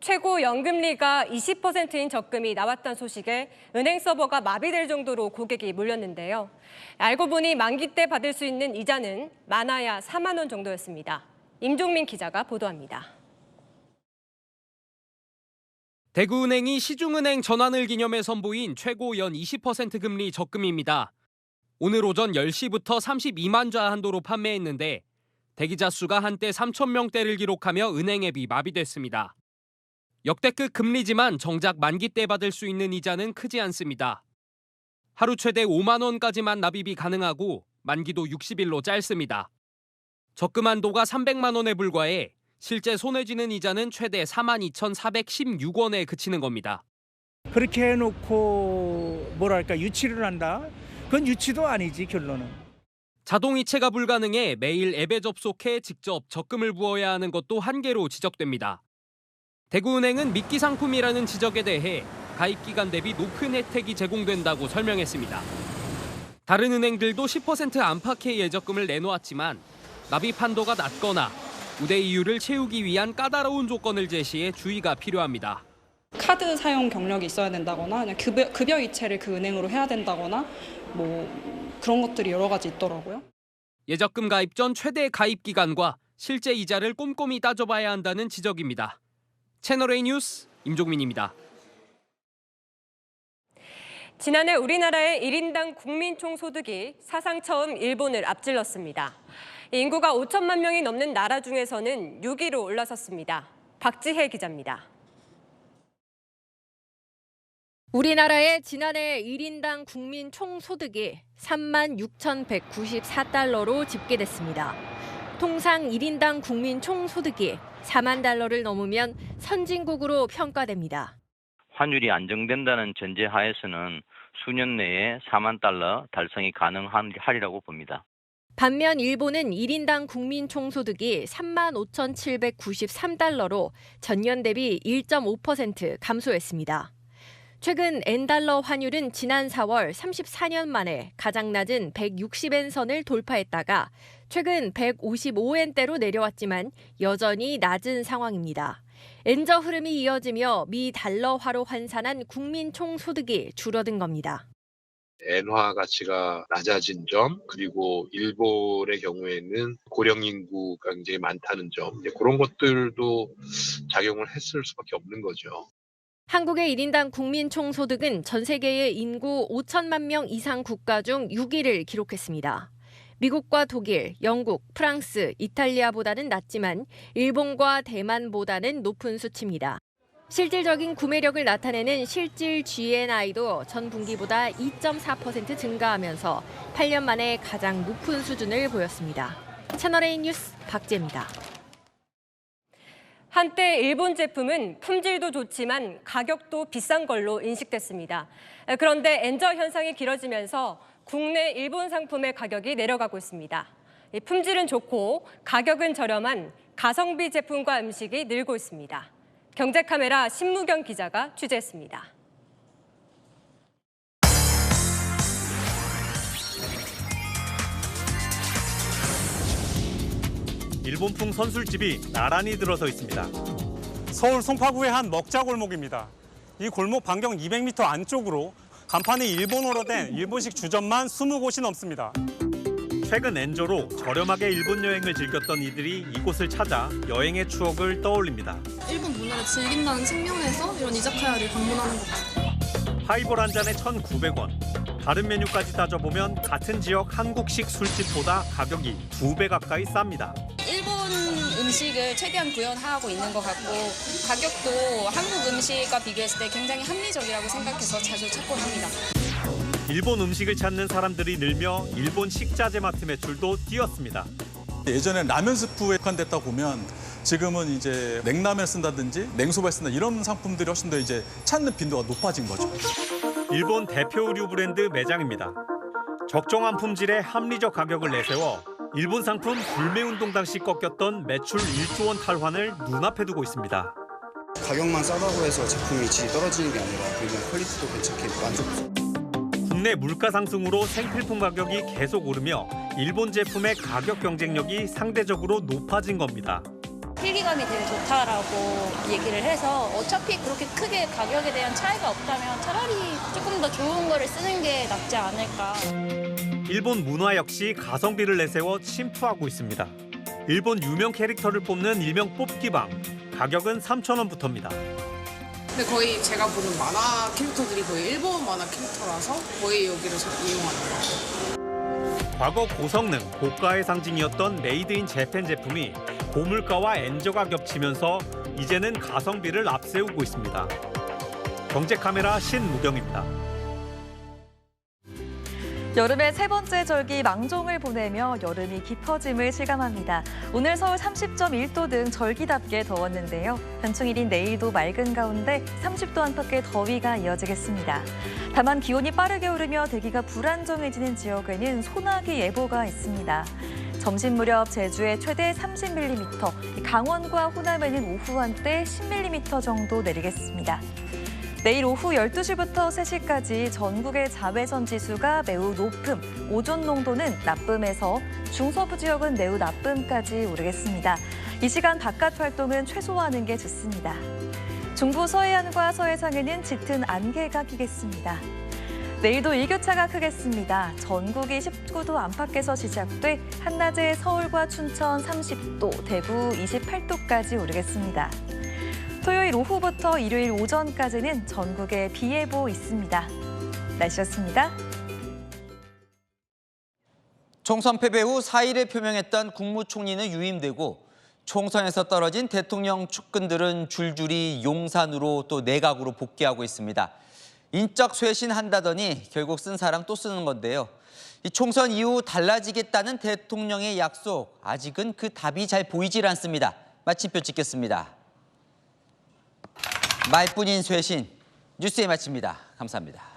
최고 연금리가 20%인 적금이 나왔다는 소식에 은행 서버가 마비될 정도로 고객이 몰렸는데요. 알고 보니 만기 때 받을 수 있는 이자는 많아야 4만 원 정도였습니다. 임종민 기자가 보도합니다. 대구은행이 시중은행 전환을 기념해 선보인 최고 연 20% 금리 적금입니다. 오늘 오전 10시부터 32만 자 한도로 판매했는데 대기자 수가 한때 3,000명대를 기록하며 은행 앱이 마비됐습니다. 역대급 금리지만 정작 만기 때 받을 수 있는 이자는 크지 않습니다. 하루 최대 5만 원까지만 납입이 가능하고 만기도 60일로 짧습니다. 적금 한도가 300만 원에 불과해 실제 손에 쥐는 이자는 최대 42,416원에 그치는 겁니다. 그렇게 해놓고 뭐랄까 유치를 한다? 그건 유치도 아니지 결론은. 자동이체가 불가능해 매일 앱에 접속해 직접 적금을 부어야 하는 것도 한계로 지적됩니다. 대구은행은 미끼 상품이라는 지적에 대해 가입기간 대비 높은 혜택이 제공된다고 설명했습니다. 다른 은행들도 10% 안팎의 예적금을 내놓았지만 납입 한도가 낮거나 우대 이율을 채우기 위한 까다로운 조건을 제시해 주의가 필요합니다. 카드 사용 경력이 있어야 된다거나 그냥 급여 이체를 그 은행으로 해야 된다거나 뭐 그런 것들이 여러 가지 있더라고요. 예적금 가입 전 최대 가입 기간과 실제 이자를 꼼꼼히 따져봐야 한다는 지적입니다. 채널A 뉴스 임종민입니다. 지난해 우리나라의 1인당 국민 총소득이 사상 처음 일본을 앞질렀습니다. 인구가 5천만 명이 넘는 나라 중에서는 6위로 올라섰습니다. 박지혜 기자입니다. 우리나라의 지난해 1인당 국민 총소득이 36,194달러로 집계됐습니다. 통상 1인당 국민 총소득이 4만 달러를 넘으면 선진국으로 평가됩니다. 환율이 안정된다는 전제 하에서는 수년 내에 4만 달러 달성이 가능하리라고 봅니다. 반면 일본은 1인당 국민 총소득이 35,793달러로 전년 대비 1.5% 감소했습니다. 최근 엔달러 환율은 지난 4월 34년 만에 가장 낮은 160엔 선을 돌파했다가 최근 155엔대로 내려왔지만 여전히 낮은 상황입니다. 엔저 흐름이 이어지며 미 달러화로 환산한 국민 총소득이 줄어든 겁니다. 엔화 가치가 낮아진 점, 그리고 일본의 경우에는 고령 인구가 굉장히 많다는 점, 그런 것들도 작용을 했을 수밖에 없는 거죠. 한국의 1인당 국민 총소득은 전 세계의 인구 5천만 명 이상 국가 중 6위를 기록했습니다. 미국과 독일, 영국, 프랑스, 이탈리아보다는 낮지만 일본과 대만보다는 높은 수치입니다. 실질적인 구매력을 나타내는 실질 GNI도 전 분기보다 2.4% 증가하면서 8년 만에 가장 높은 수준을 보였습니다. 채널A 뉴스 박지혜입니다. 한때 일본 제품은 품질도 좋지만 가격도 비싼 걸로 인식됐습니다. 그런데 엔저 현상이 길어지면서 국내 일본 상품의 가격이 내려가고 있습니다. 품질은 좋고 가격은 저렴한 가성비 제품과 음식이 늘고 있습니다. 경제카메라 신무경 기자가 취재했습니다. 일본풍 선술집이 나란히 들어서 있습니다. 서울 송파구의 한 먹자 골목입니다. 이 골목 반경 200m 안쪽으로 간판이 일본어로 된 일본식 주점만 20곳이 넘습니다. 최근 엔저로 저렴하게 일본 여행을 즐겼던 이들이 이곳을 찾아 여행의 추억을 떠올립니다. 일본 문화를 즐긴다는 측면에서 이런 이자카야를 방문하는 것 같아요. 하이볼 한 잔에 1,900원. 다른 메뉴까지 따져보면 같은 지역 한국식 술집보다 가격이 2배 가까이 쌉니다. 일본 음식을 최대한 구현하고 있는 것 같고 가격도 한국 음식과 비교했을 때 굉장히 합리적이라고 생각해서 자주 찾곤 합니다. 일본 음식을 찾는 사람들이 늘며 일본 식자재 마트 매출도 뛰었습니다. 예전엔 라면 스프에 국한됐다 보면 지금은 이제 냉라면 쓴다든지 냉소바를 쓴다 이런 상품들이 훨씬 더 이제 찾는 빈도가 높아진 거죠. 일본 대표 의류 브랜드 매장입니다. 적정한 품질에 합리적 가격을 내세워 일본 상품 불매운동 당시 꺾였던 매출 1조 원 탈환을 눈앞에 두고 있습니다. 가격만 싸다고 해서 제품이 질이 떨어지는 게 아니라 그냥 퀄리티도 괜찮게 만족스럽고. 국내 물가 상승으로 생필품 가격이 계속 오르며 일본 제품의 가격 경쟁력이 상대적으로 높아진 겁니다. 필기감이 되게 좋다라고 얘기를 해서 어차피 그렇게 크게 가격에 대한 차이가 없다면 차라리 조금 더 좋은 거를 쓰는 게 낫지 않을까. 일본 문화 역시 가성비를 내세워 침투하고 있습니다. 일본 유명 캐릭터를 뽑는 일명 뽑기방, 가격은 3,000원부터입니다. 근데 거의 제가 보는 만화 캐릭터들이 거의 일본 만화 캐릭터라서 거의 여기를 이용하는 것 같아요. 과거 고성능, 고가의 상징이었던 메이드 인 재팬 제품이 고물가와 엔저가 겹치면서 이제는 가성비를 앞세우고 있습니다. 경제카메라 신무경입니다. 여름의 세 번째 절기 망종을 보내며 여름이 깊어짐을 실감합니다. 오늘 서울 30.1도 등 절기답게 더웠는데요. 현충일인 내일도 맑은 가운데 30도 안팎의 더위가 이어지겠습니다. 다만 기온이 빠르게 오르며 대기가 불안정해지는 지역에는 소나기 예보가 있습니다. 점심 무렵 제주에 최대 30mm, 강원과 호남에는 오후 한때 10mm 정도 내리겠습니다. 내일 오후 12시부터 3시까지 전국의 자외선 지수가 매우 높음, 오존 농도는 나쁨에서 중서부 지역은 매우 나쁨까지 오르겠습니다. 이 시간 바깥 활동은 최소화하는 게 좋습니다. 중부 서해안과 서해상에는 짙은 안개가 끼겠습니다. 내일도 일교차가 크겠습니다. 전국이 19도 안팎에서 시작돼 한낮에 서울과 춘천 30도, 대구 28도까지 오르겠습니다. 토요일 오후부터 일요일 오전까지는 전국에 비 예보 있습니다. 날씨였습니다. 총선 패배 후 사의를 표명했던 국무총리는 유임되고 총선에서 떨어진 대통령 측근들은 줄줄이 용산으로 또 내각으로 복귀하고 있습니다. 인적 쇄신한다더니 결국 쓴 사람 또 쓰는 건데요. 이 총선 이후 달라지겠다는 대통령의 약속, 아직은 그 답이 잘 보이질 않습니다. 마침표 찍겠습니다. 말뿐인 쇄신, 뉴스에 마칩니다. 감사합니다.